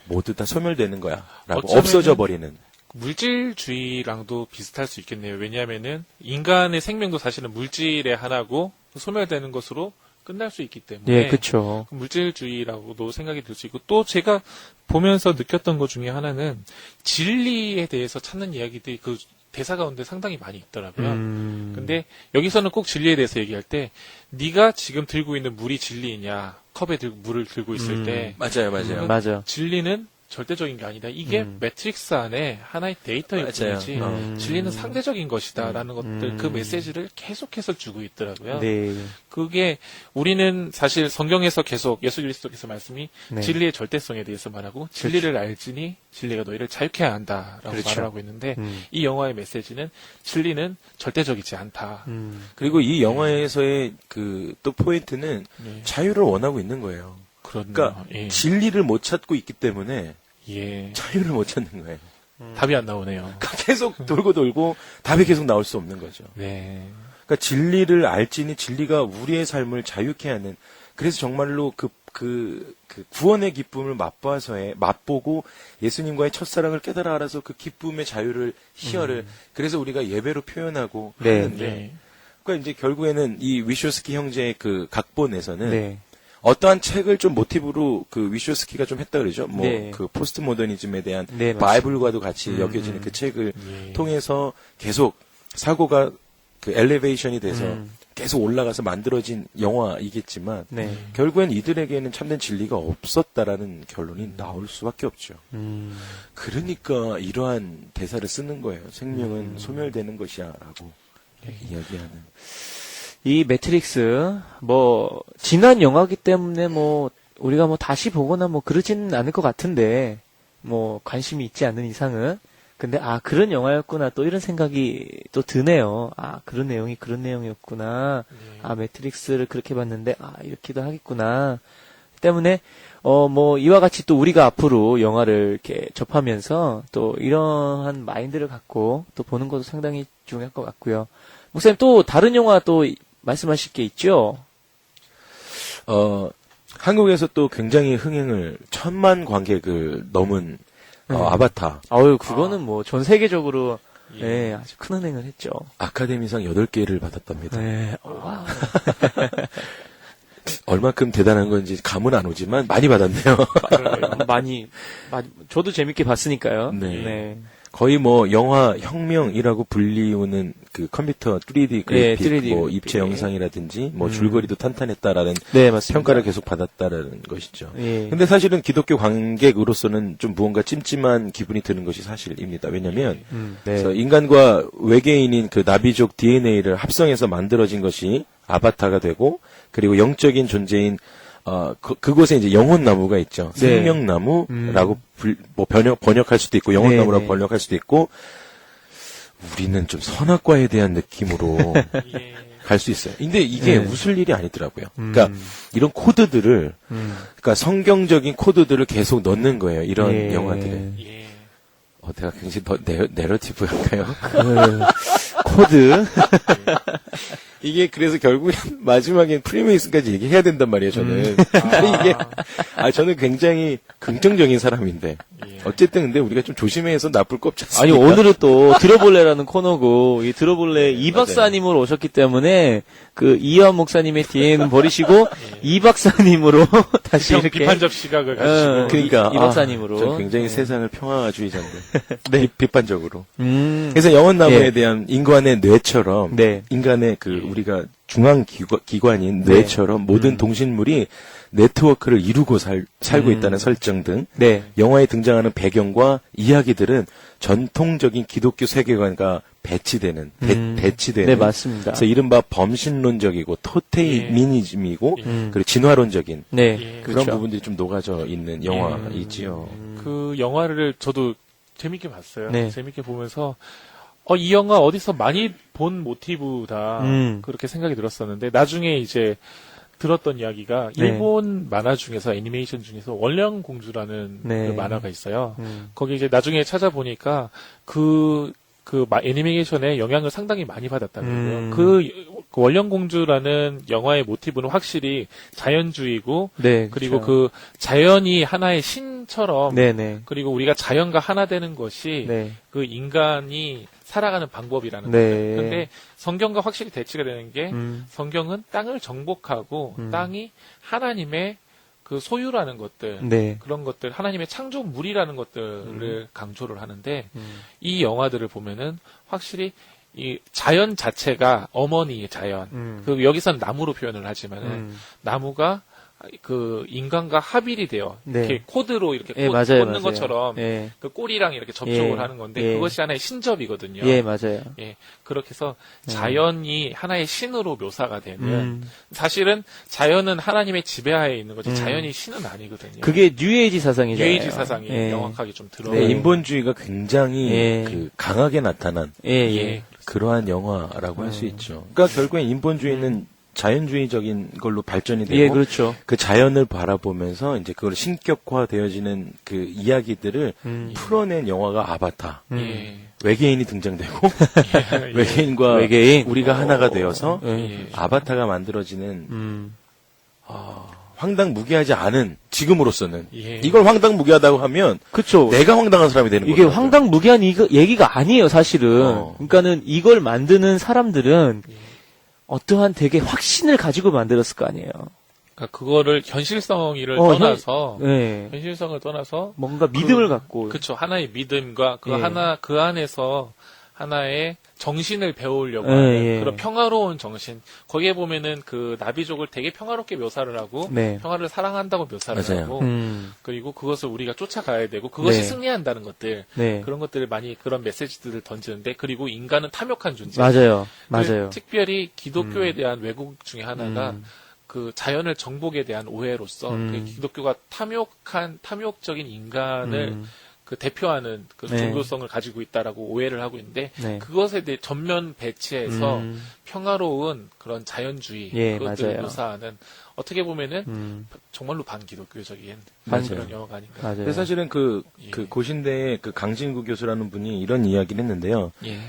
모두 다 소멸되는 거야 라고 어쩌면은 없어져 버리는. 물질주의랑도 비슷할 수 있겠네요. 왜냐하면은 인간의 생명도 사실은 물질의 하나고 소멸되는 것으로 끝날 수 있기 때문에 예, 그렇죠. 물질주의라고도 생각이 들 수 있고 또 제가 보면서 느꼈던 것 중에 하나는 진리에 대해서 찾는 이야기들이 그 대사 가운데 상당히 많이 있더라고요. 근데 여기서는 꼭 진리에 대해서 얘기할 때 네가 지금 들고 있는 물이 진리이냐 컵에 물을 들고 있을 때 맞아요. 맞아. 진리는 절대적인 게 아니다. 이게 매트릭스 안에 하나의 데이터일 맞아요. 뿐이지 진리는 상대적인 것이다라는 것들 그 메시지를 계속해서 주고 있더라고요. 네. 그게 우리는 사실 성경에서 계속 예수 그리스도께서 말씀이 네. 진리의 절대성에 대해서 말하고 진리를 알지니 진리가 너희를 자유케 한다라고 그렇죠. 말을 하고 있는데 이 영화의 메시지는 진리는 절대적이지 않다. 그리고 이 영화에서의 그 또 포인트는 예. 자유를 원하고 있는 거예요. 그렇네요. 그러니까 예. 진리를 못 찾고 있기 때문에 예. 자유를 못 찾는 거예요. 답이 안 나오네요. 그러니까 계속 돌고 답이 계속 나올 수 없는 거죠. 네. 그러니까 진리를 알지니 진리가 우리의 삶을 자유케 하는. 그래서 정말로 그 구원의 기쁨을 맛보고 예수님과의 첫사랑을 깨달아 알아서 그 기쁨의 자유를 희열을 그래서 우리가 예배로 표현하고 네. 하는데. 네. 그러니까 이제 결국에는 이 위쇼스키 형제의 그 각본에서는 네. 어떠한 책을 좀 모티브로 그 위쇼스키가 좀 했다 그러죠. 뭐 네. 그 포스트 모더니즘에 대한 네, 맞습니다. 바이블과도 같이 여겨지는 그 책을 예. 통해서 계속 사고가 그 엘리베이션이 돼서 계속 올라가서 만들어진 영화이겠지만 네. 결국엔 이들에게는 참된 진리가 없었다라는 결론이 나올 수밖에 없죠. 그러니까 이러한 대사를 쓰는 거예요. 생명은 소멸되는 것이야라고 이야기하는. 이 매트릭스 뭐 지난 영화기 때문에 뭐 우리가 뭐 다시 보거나 뭐 그러지는 않을 것 같은데 뭐 관심이 있지 않는 이상은 근데 그런 영화였구나 또 이런 생각이 또 드네요. 그런 내용이 그런 내용이었구나. 매트릭스를 그렇게 봤는데 이렇게도 하겠구나. 때문에 뭐 이와 같이 또 우리가 앞으로 영화를 이렇게 접하면서 또 이러한 마인드를 갖고 또 보는 것도 상당히 중요할 것 같고요. 목사님 또 다른 영화 또 말씀하실 게 있죠? 한국에서 또 굉장히 흥행을 1000만 관객을 넘은 아바타. 그거는 뭐 전 세계적으로 네, 아주 큰 흥행을 했죠. 아카데미상 8개를 받았답니다. 네. 와. 얼마큼 대단한 건지 감은 안 오지만 많이 받았네요. 많이 저도 재밌게 봤으니까요. 네. 거의 뭐 영화 혁명이라고 불리우는 그 컴퓨터 3D 그래픽, 3D 뭐 입체 영상이라든지 뭐 줄거리도 탄탄했다라는 네, 맞습니다. 평가를 계속 받았다라는 것이죠. 예. 근데 사실은 기독교 관객으로서는 좀 무언가 찜찜한 기분이 드는 것이 사실입니다. 왜냐하면 그래서 인간과 외계인인 그 나비족 DNA를 합성해서 만들어진 것이 아바타가 되고 그리고 영적인 존재인 그곳에 이제 영혼나무가 있죠. 네. 생명나무라고 뭐 번역할 수도 있고 영혼나무라고 네. 번역할 수도 있고 우리는 좀 선악과에 대한 느낌으로 갈 수 있어요. 근데 이게 웃을 일이 아니더라고요. 그러니까 이런 코드들을 그러니까 성경적인 코드들을 계속 넣는 거예요. 이런 영화들에. 예. 내가 굉장히 더 내러티브할까요? 코드. 이게 그래서 결국엔 마지막엔 프리메이슨까지 얘기해야 된단 말이에요, 저는. 저는 굉장히 긍정적인 사람인데. 예. 어쨌든 근데 우리가 좀 조심해서 나쁠 거 없지 아니, 않습니까? 오늘은 또 들어볼래라는 코너고, 이 들어볼래 이 박사님으로 오셨기 때문에, 그 이현 목사님의 DN은 버리시고, 이 박사님으로 다시 이렇게. 비판적 시각을 가지고. 그러니까 이 박사님으로. 저 굉장히 네. 세상을 평화주의자인데. 네. 비판적으로. 그래서 그래서 영혼나무에 예. 대한 인간의 뇌처럼 네. 인간의 그 우리가 중앙 기관인 네. 뇌처럼 모든 동식물이 네트워크를 이루고 살고 있다는 설정 등 네. 영화에 등장하는 배경과 이야기들은 전통적인 기독교 세계관과 배치되는 대치되는 네, 맞습니다. 그래서 이른바 범신론적이고 토테이미니즘이고 그리고 진화론적인 네. 예. 그런 그렇죠. 부분들이 좀 녹아져 있는 영화이지요. 그 영화를 저도 재밌게 봤어요. 네. 재밌게 보면서 이 영화 어디서 많이 본 모티브다 그렇게 생각이 들었었는데 나중에 이제 들었던 이야기가 네. 일본 만화 중에서 애니메이션 중에서 월령공주라는 네. 그 만화가 있어요. 거기 이제 나중에 찾아보니까 그 애니메이션에 영향을 상당히 많이 받았다는 거예요. 그 월령공주라는 영화의 모티브는 확실히 자연주의고 네. 그리고 그렇죠. 그 자연이 하나의 신처럼 네네. 그리고 우리가 자연과 하나 되는 것이 네. 그 인간이 살아가는 방법이라는 네. 거예요. 근데 성경과 확실히 대치가 되는 게 성경은 땅을 정복하고 땅이 하나님의 그 소유라는 것들 네. 그런 것들 하나님의 창조물이라는 것들을 강조를 하는데 이 영화들을 보면은 확실히 이 자연 자체가 어머니의 자연 그 여기서는 나무로 표현을 하지만은 나무가 그 인간과 합일이 되어 네. 이렇게 코드로 이렇게 예, 맞아요, 꽂는 맞아요. 것처럼 예. 그 꼬리랑 이렇게 접촉을 예. 하는 건데 예. 그것이 하나의 신접이거든요. 예, 맞아요. 예, 그렇게 해서 자연이 하나의 신으로 묘사가 되는 음. 사실은 자연은 하나님의 지배하에 있는 거지 자연이 신은 아니거든요. 그게 뉴에이지 사상이잖아요. 뉴에이지 사상이 예. 명확하게 좀 들어. 네, 인본주의가 굉장히 예. 그 강하게 나타난 예, 예. 예. 그러한 영화라고 할 수 있죠. 그러니까 결국엔 인본주의는 자연주의적인 걸로 발전이 되고 예, 그렇죠. 그 자연을 바라보면서 이제 그걸 신격화되어지는 그 이야기들을 풀어낸 영화가 아바타. 예. 외계인이 등장되고 예. 외계인과 외계인. 우리가 하나가 되어서 예. 아바타가 만들어지는 황당무계하지 않은 지금으로서는 예. 이걸 황당무계하다고 하면 그쵸. 내가 황당한 사람이 되는 이게 거죠. 황당무계한 얘기가 아니에요, 사실은. 어. 그러니까는 이걸 만드는 사람들은 어떠한 되게 확신을 가지고 만들었을 거 아니에요. 그러니까 그거를 현실성을 어, 떠나서 네. 현실성을 떠나서 뭔가 믿음을 갖고. 그쵸 하나의 믿음과 그 예. 하나 그 안에서 하나의 정신을 배우려고 예, 하는 예. 그런 평화로운 정신. 거기에 보면은 그 나비족을 되게 평화롭게 묘사를 하고 네. 평화를 사랑한다고 묘사를 맞아요. 하고 그리고 그것을 우리가 쫓아가야 되고 그것이 네. 승리한다는 것들 네. 그런 것들을 많이 그런 메시지들을 던지는데 그리고 인간은 탐욕한 존재. 맞아요. 그 맞아요. 특별히 기독교에 대한 왜곡 중에 하나가 그 자연을 정복에 대한 오해로서 그 기독교가 탐욕적인 인간을 그 대표하는 그 네. 종교성을 가지고 있다라고 오해를 하고 있는데 네. 그것에 대해 전면 배치해서 평화로운 그런 자연주의 예, 그것들을 맞아요. 묘사하는 어떻게 보면은 정말로 반기독교적인 맞아요. 그런 영화가 아닌가. 맞아요. 근데 사실은 그 예. 고신대의 그 강진구 교수라는 분이 이런 이야기를 했는데요. 예.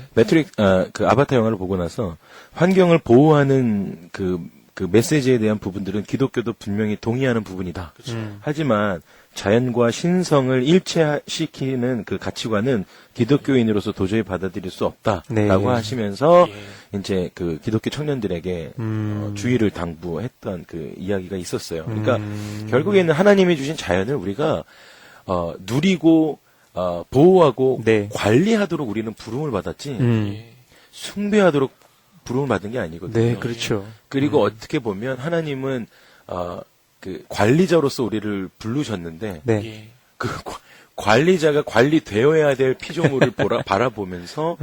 그 아바타 영화를 보고 나서 환경을 보호하는 그 메시지에 대한 부분들은 기독교도 분명히 동의하는 부분이다. 하지만 자연과 신성을 일체시키는 그 가치관은 기독교인으로서 도저히 받아들일 수 없다라고 네. 하시면서 예. 이제 그 기독교 청년들에게 주의를 당부했던 그 이야기가 있었어요. 그러니까 결국에는 하나님이 주신 자연을 우리가 누리고 보호하고 네. 관리하도록 우리는 부름을 받았지 예. 숭배하도록 부름을 받은 게 아니거든요. 네, 그렇죠. 그리고 어떻게 보면 하나님은 그 관리자로서 우리를 부르셨는데 네. 예. 그 관리자가 관리되어야 될 피조물을 바라보면서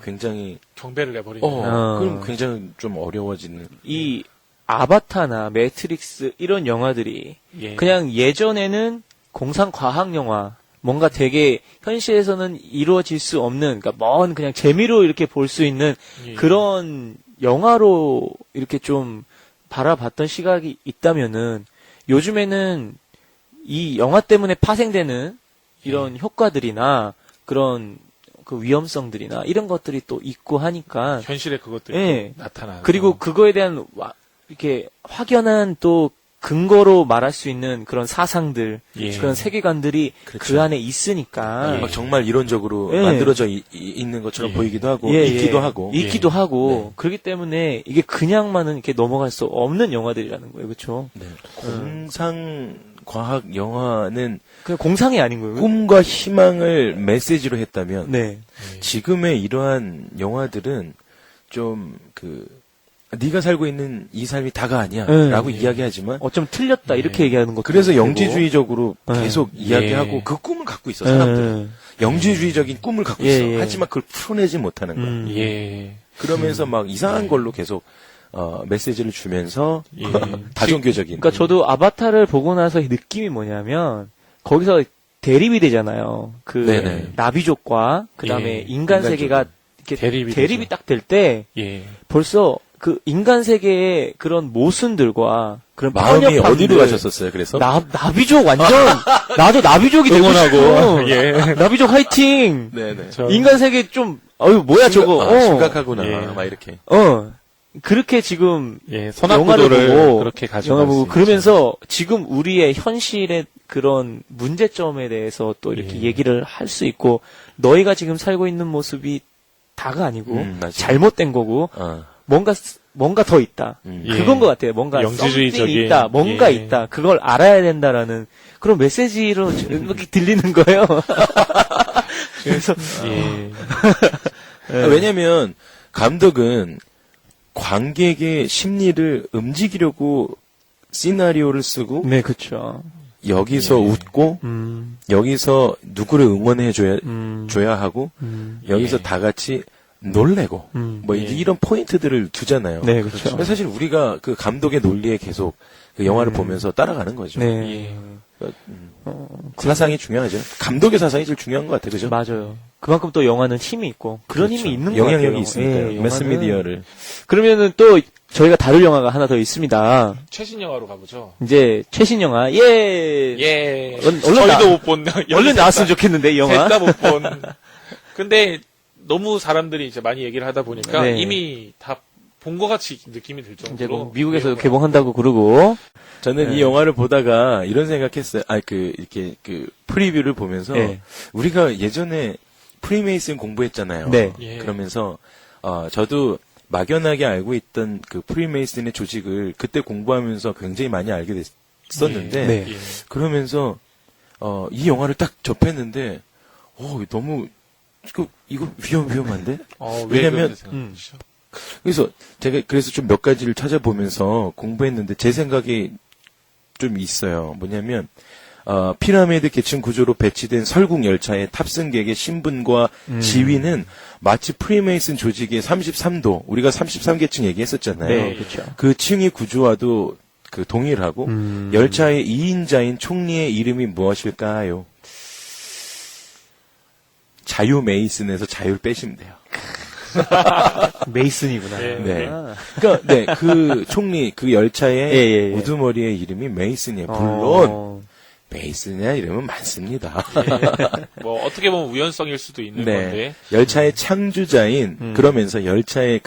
굉장히 경배를 내버리는 그럼 굉장히 좀 어려워지는 이 아바타나 매트릭스 이런 영화들이 예. 그냥 예전에는 공상 과학 영화 뭔가 되게 현실에서는 이루어질 수 없는 그러니까 먼 그냥 재미로 이렇게 볼 수 있는 예. 그런 영화로 이렇게 좀 바라봤던 시각이 있다면은 요즘에는 이 영화 때문에 파생되는 이런 효과들이나 그런 그 위험성들이나 이런 것들이 또 있고 하니까 현실에 그것들이 예. 나타나서. 그리고 그거에 대한 이렇게 확연한 또 근거로 말할 수 있는 그런 사상들, 예. 그런 세계관들이 그렇죠. 그 안에 있으니까 막 정말 이론적으로 예. 만들어져 있는 것처럼 예. 보이기도 하고 예, 있기도 예. 하고 있기도 예. 하고 그렇기 때문에 이게 그냥만은 이렇게 넘어갈 수 없는 영화들이라는 거예요, 그렇죠? 네. 공상 과학 영화는 그냥 공상이 아닌 거예요. 꿈과 희망을 메시지로 했다면 네, 지금의 이러한 영화들은 좀 네가 살고 있는 이 삶이 다가 아니야라고 네. 이야기하지만 어쩜 틀렸다 이렇게 얘기하는 것도 그래서 있고. 영지주의적으로 네. 계속 이야기하고 예. 그 꿈을 갖고 있어 사람들은 네. 영지주의적인 꿈을 갖고 예, 있어 예. 하지만 그걸 풀어내지 못하는 거야. 예. 그러면서 막 이상한 걸로 계속 메시지를 주면서 예. 다종교적인. 그러니까 저도 아바타를 보고 나서 느낌이 뭐냐면 거기서 대립이 되잖아요. 그 네네. 나비족과 그다음에 예. 인간 인간족. 세계가 이렇게 대립이 대립이 되죠. 딱 될 때 예. 벌써 그 인간 세계의 그런 모순들과 그런 마음이 편협함들, 어디로 가셨었어요? 그래서 나비족 완전 나도 나비족이 되고 싶어. 예. 나비족 화이팅. 네네. 인간 세계 좀 어유 뭐야 저거. 심각하구나. 예. 막 이렇게. 그렇게 지금 예. 영화를 선악구도를 보고 그렇게 가지고 영화 보고 그러면서 지금 우리의 현실의 그런 문제점에 대해서 또 이렇게 예. 얘기를 할 수 있고 너희가 지금 살고 있는 모습이 다가 아니고 맞아요. 잘못된 거고 뭔가 더 있다. 예. 그건 것 같아요. 뭔가 영지주의적인, something 있다. 뭔가 예. 있다. 그걸 알아야 된다라는 그런 메시지로 이렇게 들리는 거예요. 그래서 예. 왜냐면 감독은 관객의 심리를 움직이려고 시나리오를 쓰고 네, 그렇죠. 여기서 웃고 여기서 누구를 응원해 줘야 하고 여기서 예. 다 같이 놀래고 뭐 예. 이런 포인트들을 두잖아요. 네, 그렇죠. 그래서 사실 우리가 그 감독의 논리에 계속 그 영화를 보면서 따라가는 거죠. 네. 예. 사상이 중요하죠. 감독의 사상이 제일 중요한 것 같아요. 그죠? 맞아요. 그만큼 또 영화는 힘이 있고 그런 그렇죠. 힘이 있는 것 같아요. 영향력이 있으니까요. 예, 매스미디어를. 그러면은 또 저희가 다룰 영화가 하나 더 있습니다. 최신 영화로 가보죠. 이제 최신 영화 예. 예. 얼른 저희도 나- 못 본. 얼른 나왔으면 좋겠는데 이 영화. 셋다 못 본. 근데 너무 사람들이 이제 많이 얘기를 하다 보니까 네. 이미 다 본 것 같이 느낌이 들 정도로. 이제 뭐 미국에서 내용을 개봉한다고 그러고 저는 네. 이 영화를 보다가 이런 생각했어요. 이렇게 프리뷰를 보면서 네. 우리가 예전에 프리메이슨 공부했잖아요. 네. 예. 그러면서 저도 막연하게 알고 있던 그 프리메이슨의 조직을 그때 공부하면서 굉장히 많이 알게 됐었는데 네. 예. 그러면서 이 영화를 딱 접했는데 너무 이거 위험한데? 왜 왜냐면 그렇게 생각하시죠? 그래서 제가 좀 몇 가지를 찾아보면서 공부했는데 제 생각이 좀 있어요. 뭐냐면 피라미드 계층 구조로 배치된 설국 열차의 탑승객의 신분과 지위는 마치 프리메이슨 조직의 33도, 우리가 33계층 얘기했었잖아요. 네, 그렇죠. 그 층위 구조와도 동일하고 열차의 2인자인 총리의 이름이 무엇일까요? 자유 메이슨에서 자유를 빼시면 돼요. 메이슨이구나. 네. 네. 아. 그러니까 그 총리 그 열차의 예. 우두머리의 이름이 메이슨이에요. 물론 어. 메이슨이나 이름은 많습니다. 뭐 어떻게 보면 우연성일 수도 있는 네. 건데. 열차의 창주자인 그러면서 열차의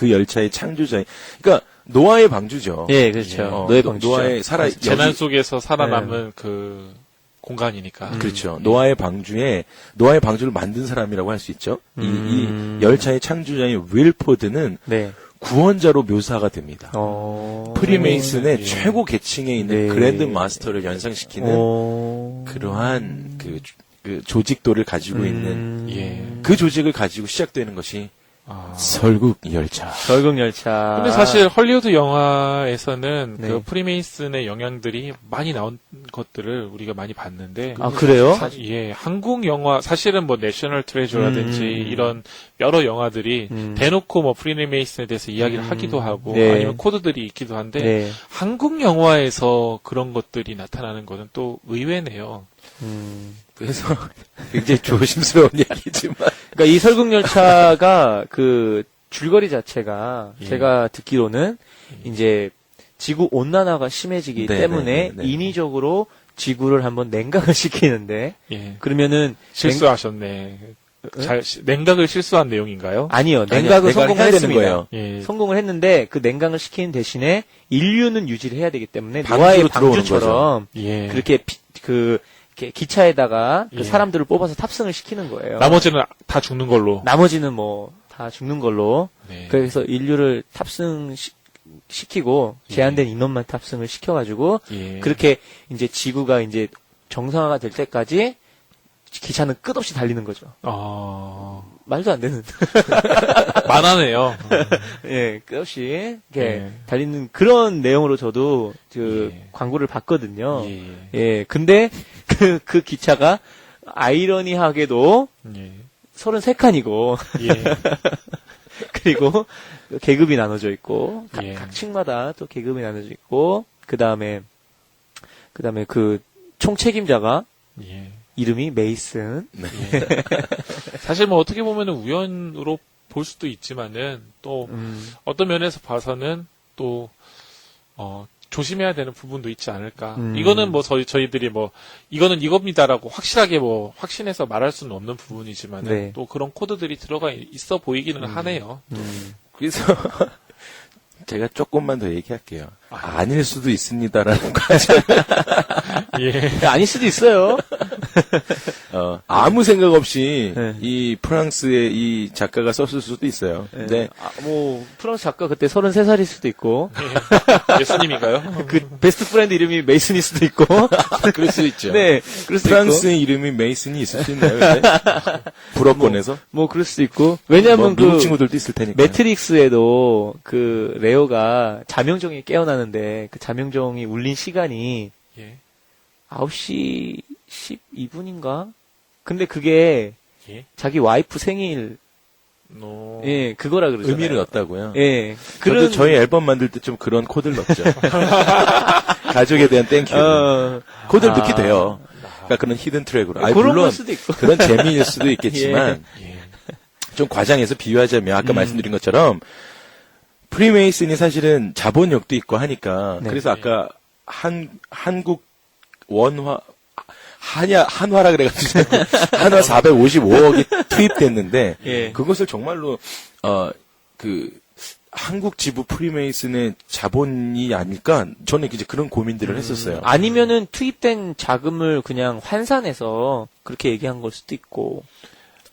창주자인 그러니까 노아의 방주죠. 예, 그렇죠. 예. 노예 방주죠. 노아의 재난 여기- 속에서 살아남은 그 공간이니까. 그렇죠. 노아의 방주를 만든 사람이라고 할 수 있죠. 이 열차의 창주자인 윌포드는 네. 구원자로 묘사가 됩니다. 프리메이슨의 예. 최고 계층에 있는 네. 그랜드 마스터를 연상시키는 그러한 그 조직도를 가지고 있는 예. 그 조직을 가지고 시작되는 것이 설국 열차. 설국 열차. 근데 사실 헐리우드 영화에서는 네. 그 프리메이슨의 영향들이 많이 나온 것들을 우리가 많이 봤는데. 아, 그래요? 예, 한국 영화, 사실은 뭐 내셔널 트레저라든지 이런 여러 영화들이 대놓고 뭐 프리메이슨에 대해서 이야기를 하기도 하고 네. 아니면 코드들이 있기도 한데 네. 한국 영화에서 그런 것들이 나타나는 것은 또 의외네요. 그래서 굉장히 조심스러운 얘기지만 그러니까 이 설국 열차가 그 줄거리 자체가 예. 제가 듣기로는 이제 지구 온난화가 심해지기 네, 때문에 네, 네. 인위적으로 지구를 한번 냉각을 시키는데 예. 그러면은 실수하셨네. 냉각을 실수한 내용인가요? 아니요. 냉각을 성공을 해야 되는 했습니다. 거예요. 예. 성공을 했는데 그 냉각을 시키는 대신에 인류는 유지를 해야 되기 때문에 방주로 노아의 들어오는 방주처럼 예. 그렇게 이렇게 기차에다가 그 예. 사람들을 뽑아서 탑승을 시키는 거예요. 나머지는 다 죽는 걸로. 나머지는 뭐 다 죽는 걸로. 네. 그래서 인류를 탑승 시키고 제한된 인원만 탑승을 시켜가지고 예. 그렇게 이제 지구가 이제 정상화가 될 때까지 기차는 끝없이 달리는 거죠. 말도 안 되는. 만화네요. 예, 끝없이 이렇게 예. 달리는 그런 내용으로 저도 그 예. 광고를 봤거든요. 예. 예, 근데 그 기차가 아이러니하게도 예. 33칸이고 예. 그리고 계급이 나눠져 있고 예. 각 층마다 또 계급이 나눠져 있고 그다음에 그 총책임자가 예. 이름이 메이슨. 예. 사실 뭐 어떻게 보면은 우연으로 볼 수도 있지만은 또 어떤 면에서 봐서는 또 조심해야 되는 부분도 있지 않을까. 이거는 뭐 저희들이 뭐 이거는 이겁니다라고 확실하게 뭐 확신해서 말할 수는 없는 부분이지만은 네. 또 그런 코드들이 들어가 있어 보이기는 하네요. 그래서 제가 조금만 더 얘기할게요. 아닐 수도 있습니다라는 거죠. 예. 아닐 수도 있어요. 아무 생각 없이 네. 이 프랑스의 이 작가가 썼을 수도 있어요. 근데 뭐 프랑스 작가 그때 33살일 수도 있고 예수님인가요? 그 베스트 프렌드 이름이 메이슨일 수도 있고. 그럴 수 있죠. 네, 그럴 수도 프랑스의 이름이 메이슨이 있을 수 있나요? 근데? 불어권에서? 뭐 그럴 수도 있고. 왜냐하면 미국 그 친구들도 있을 테니까. 매트릭스에도 그 레오가 자명종이 깨어나는데 그 자명종이 울린 시간이 예. 9시 12분인가? 근데 그게 예. 자기 와이프 생일 예, 그거라 그러잖아요. 의미를 넣었다고요? 예. 그런 저희 앨범 만들 때 좀 그런 코드를 넣었죠. 가족에 대한 땡큐. 코드를 넣게 돼요. 그러니까 그런 히든 트랙으로. 아니, 그런 물론 걸 수도 있고. 그런 재미일 수도 있겠지만 예. 좀 과장해서 비유하자면 아까 말씀드린 것처럼 프리메이슨이 사실은 자본력도 있고 하니까 네. 그래서 아까 한국 원화 한화라 그래가지고 한화 455억이 투입됐는데 예. 그것을 정말로 그 한국 지부 프리메이슨의 자본이 아닐까 저는 이제 그런 고민들을 했었어요. 아니면은 투입된 자금을 그냥 환산해서 그렇게 얘기한 걸 수도 있고.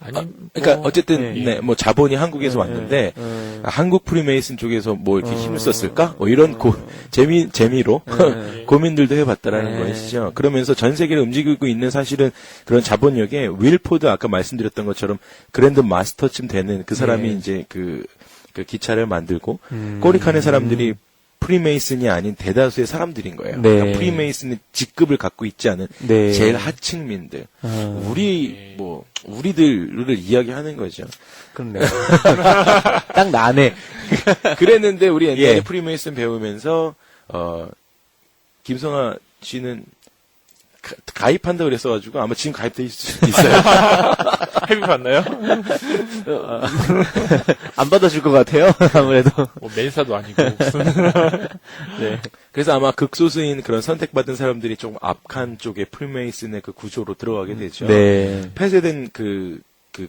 그러니까 어쨌든 예. 네, 뭐 자본이 한국에서 왔는데 한국 프리메이슨 쪽에서 뭐 이렇게 힘을 썼을까? 뭐 이런 재미로 고민들도 해봤다라는 것이죠. 그러면서 전 세계를 움직이고 있는 사실은 그런 자본력에 윌포드 아까 말씀드렸던 것처럼 그랜드 마스터쯤 되는 그 사람이 이제 그 기차를 만들고 꼬리칸의 사람들이 프리메이슨이 아닌 대다수의 사람들인 거예요. 네. 그러니까 프리메이슨의 직급을 갖고 있지 않은 네. 제일 하층민들. 우리들을 이야기하는 거죠. 그렇네요. 딱 나네. 그랬는데 우리 옛날에 예. 프리메이슨 배우면서 김성아 씨는 가입한다 그랬어가지고 아마 지금 가입돼 있을 수도 있어요. 헤비 봤나요? 안 받아줄 것 같아요. 아무래도. 뭐 맨사도 아니고 무슨. 네. 그래서 아마 극소수인 그런 선택받은 사람들이 좀 앞칸 쪽에 프리메이슨의 그 구조로 들어가게 되죠. 네. 폐쇄된 그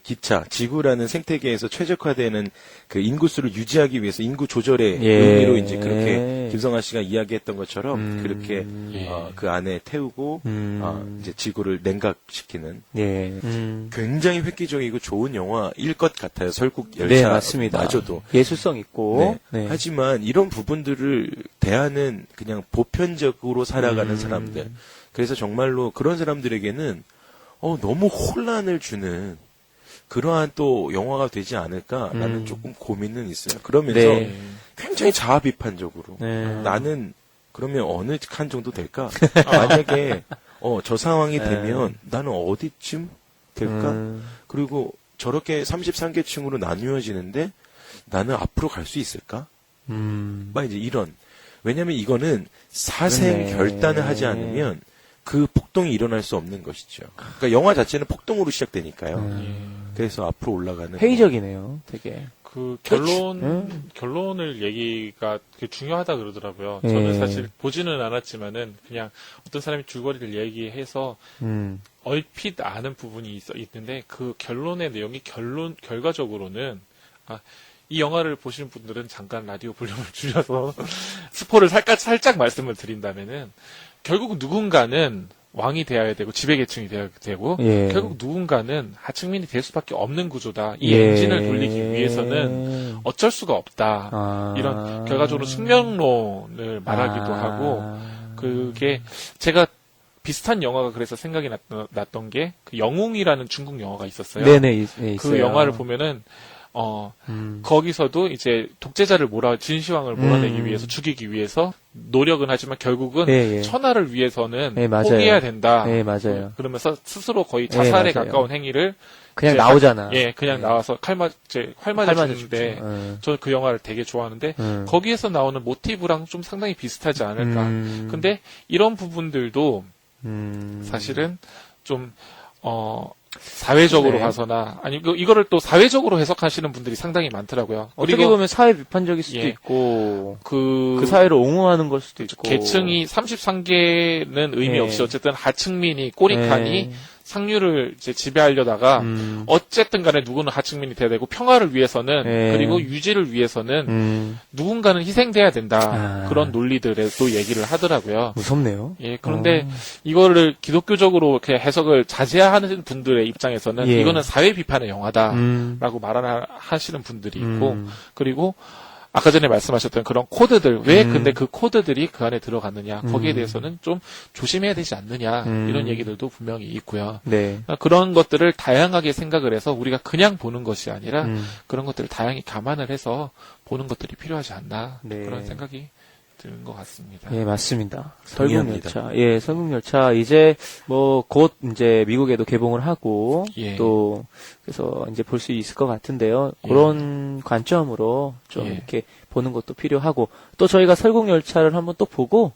기차, 지구라는 생태계에서 최적화되는 그 인구수를 유지하기 위해서 인구 조절의 예. 의미로 이제 그렇게 김성아 씨가 이야기했던 것처럼 그렇게 예. 그 안에 태우고 이제 지구를 냉각시키는 예. 굉장히 획기적이고 좋은 영화일 것 같아요. 설국 네, 열차 맞습니다. 마저도. 예술성 있고. 네. 네. 하지만 이런 부분들을 대하는 그냥 보편적으로 살아가는 사람들. 그래서 정말로 그런 사람들에게는 너무 혼란을 주는 그러한 또 영화가 되지 않을까라는 조금 고민은 있어요. 그러면서 네. 굉장히 자아 비판적으로 네. 나는 그러면 어느 칸 정도 될까? 만약에 저 상황이 되면 나는 어디쯤 될까? 그리고 저렇게 33계층으로 나누어지는데 나는 앞으로 갈 수 있을까? 막 이제 이런. 왜냐면 이거는 사생 그러네. 결단을 하지 않으면 그 폭동이 일어날 수 없는 것이죠. 그러니까 영화 자체는 폭동으로 시작되니까요. 그래서 앞으로 올라가는 회의적이네요, 되게. 그 결론을 얘기가 중요하다 그러더라고요. 예. 저는 사실 보지는 않았지만은 그냥 어떤 사람이 줄거리를 얘기해서 얼핏 아는 부분이 있는데 그 결론의 내용이 결과적으로는 이 영화를 보시는 분들은 잠깐 라디오 볼륨을 줄여서 스포를 살짝 말씀을 드린다면은 결국 누군가는 왕이 되어야 되고 지배계층이 되어야 되고 예. 결국 누군가는 하층민이 될 수밖에 없는 구조다. 이 예. 엔진을 돌리기 위해서는 어쩔 수가 없다. 이런 결과적으로 숙명론을 말하기도 하고 그게 제가 비슷한 영화가 그래서 생각이 났던 게 그 영웅이라는 중국 영화가 있었어요. 네네, 네, 그 있어요. 영화를 보면은 거기서도 이제 독재자를 진시황을 몰아내기 위해서 죽이기 위해서 노력은 하지만 결국은 예, 예. 천하를 위해서는 예, 맞아요. 포기해야 된다. 네, 맞아요. 그러면서 스스로 거의 자살에 예, 맞아요. 가까운 행위를 그냥 이제 나오잖아. 그냥 나와서 활 맞아 주는데 저는 그 영화를 되게 좋아하는데 거기에서 나오는 모티브랑 좀 상당히 비슷하지 않을까. 근데 이런 부분들도 사실은 좀 사회적으로 네. 봐서나 아니 이거를 또 사회적으로 해석하시는 분들이 상당히 많더라고요. 어떻게 그리고 보면 사회 비판적일 수도 예. 있고 그 그 사회를 옹호하는 걸 수도 있고 계층이 33개는 의미 예. 없이 어쨌든 하층민이 꼬리칸이 예. 상류를 이제 지배하려다가 어쨌든 간에 누구는 하층민이 돼야 되고 평화를 위해서는 예. 그리고 유지를 위해서는 누군가는 희생돼야 된다. 아. 그런 논리들에 또 얘기를 하더라고요. 무섭네요. 예, 그런데 이거를 기독교적으로 이렇게 해석을 자제하는 분들의 입장에서는 예. 이거는 사회 비판의 영화다라고 하시는 분들이 있고 그리고 아까 전에 말씀하셨던 그런 코드들 왜 근데 그 코드들이 그 안에 들어갔느냐 거기에 대해서는 좀 조심해야 되지 않느냐 이런 얘기들도 분명히 있고요. 네. 그런 것들을 다양하게 생각을 해서 우리가 그냥 보는 것이 아니라 그런 것들을 다양히 감안을 해서 보는 것들이 필요하지 않나 네. 그런 생각이 드는 것 같습니다. 예, 맞습니다. 동의합니다. 설국열차. 예, 설국열차. 이제, 곧 이제 미국에도 개봉을 하고, 예. 또, 그래서 이제 볼 수 있을 것 같은데요. 예. 그런 관점으로 좀 예. 이렇게 보는 것도 필요하고, 또 저희가 설국열차를 한번 또 보고,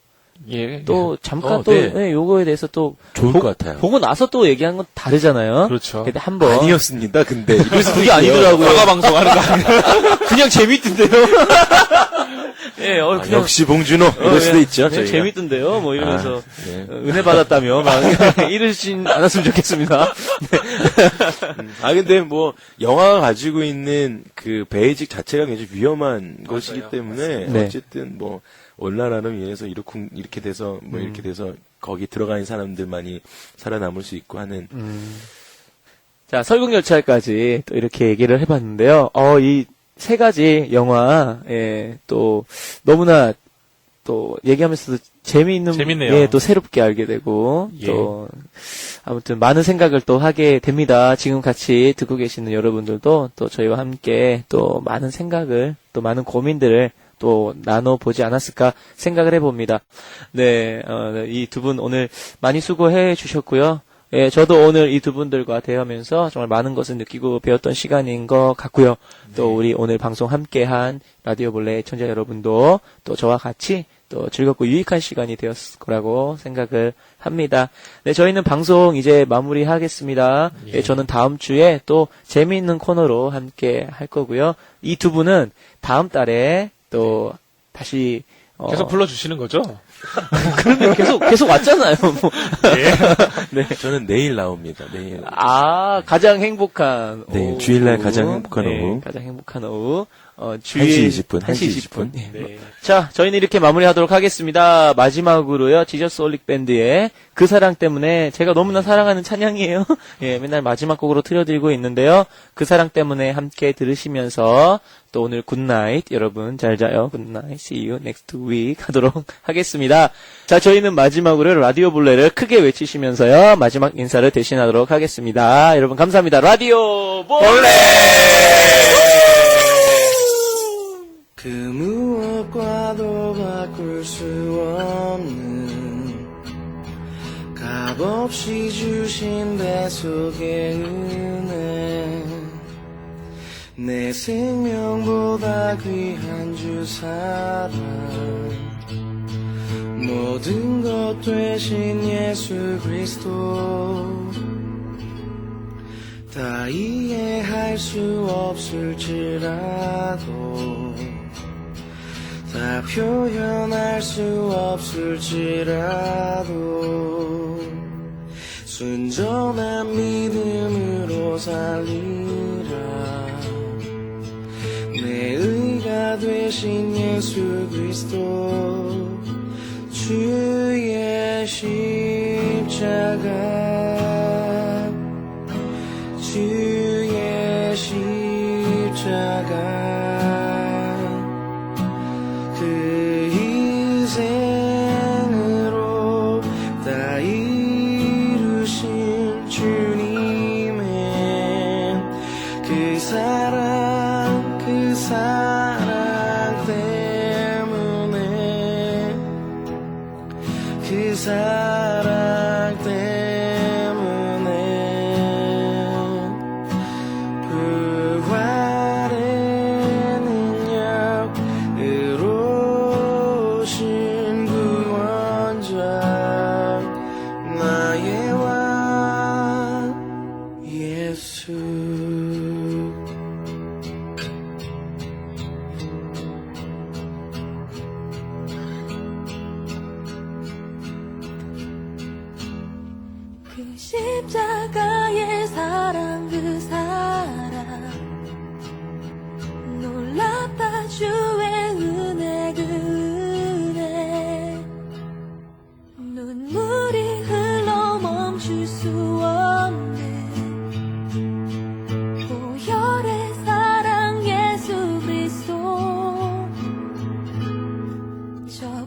예. 또 잠깐 네. 또, 예, 요거에 대해서 또, 좋을 것 같아요. 보고 나서 또 얘기하는 건 다르잖아요. 그렇죠. 근데 한번. 아니었습니다. 근데 그래서 그게 아니더라고요. 사과 방송하는 거 아니에요? 그냥 재밌던데요. 예, 그냥. 역시 봉준호 이럴 수도 있죠. 그냥 저희가. 재밌던데요. 뭐 이러면서 네. 은혜 받았다며 막 이러진 않았으면 좋겠습니다. 근데 뭐 영화가 가지고 있는 그 베이직 자체가 굉장히 위험한 것이기 때문에 네. 어쨌든 뭐 온라라를 위해서 이렇게 돼서 뭐 이렇게 돼서 거기 들어가 있는 사람들만이 살아남을 수 있고 하는 자, 설국열차까지 또 이렇게 얘기를 해봤는데요. 이 세 가지 영화, 예, 또 너무나 또 얘기하면서도 재밌네요. 예, 또 새롭게 알게 되고 예. 또 아무튼 많은 생각을 또 하게 됩니다. 지금 같이 듣고 계시는 여러분들도 또 저희와 함께 또 많은 생각을 또 많은 고민들을 또 나눠보지 않았을까 생각을 해봅니다. 네, 이 두 분 오늘 많이 수고해 주셨고요. 예, 저도 오늘 이 두 분들과 대화하면서 정말 많은 것을 느끼고 배웠던 시간인 것 같고요. 또 우리 오늘 방송 함께한 라디오 볼레 청자 여러분도 또 저와 같이 또 즐겁고 유익한 시간이 되었을 거라고 생각을 합니다. 네, 저희는 방송 이제 마무리하겠습니다. 예, 저는 다음 주에 또 재미있는 코너로 함께 할 거고요. 이 두 분은 다음 달에 또 다시 계속 불러주시는 거죠? 그러면 계속 왔잖아요. 뭐. 네. 저는 내일 나옵니다. 내일. 가장 행복한 네, 오후. 주일날 가장 행복한 네, 오후. 가장 행복한 오후. 1시 20분. 1시 20분. 네. 자, 저희는 이렇게 마무리하도록 하겠습니다. 마지막으로요, 지저스 올릭 밴드의 그 사랑 때문에 제가 너무나 사랑하는 찬양이에요. 예, 맨날 마지막 곡으로 틀어드리고 있는데요. 그 사랑 때문에 함께 들으시면서 또 오늘 굿나잇 여러분 잘 자요. 굿나잇. See you next week 하도록 하겠습니다. 자, 저희는 마지막으로 라디오 볼레를 크게 외치시면서요. 마지막 인사를 대신하도록 하겠습니다. 여러분 감사합니다. 라디오 볼레! 그 무엇과도 바꿀 수 없는 값없이 주신 배속의 은혜 내 생명보다 귀한 주 사랑 모든 것 되신 예수 그리스도 다 이해할 수 없을지라도 다 표현할 수 없을지라도 순전한 믿음으로 살리라 내 의가 되신 예수 그리스도 주의 십자가 주의 십자가 그 희생으로 다 이루신 주님의 그 사랑 때문에 그 사랑 때문에 부활의 능력으로 오신 구원자 나의 왕 예수 그 십자가의 사랑 그 사랑 놀랍다 주의 은혜 그 은혜 눈물이 흘러 멈출 수 없는 보혈의 사랑 예수 그리스도 저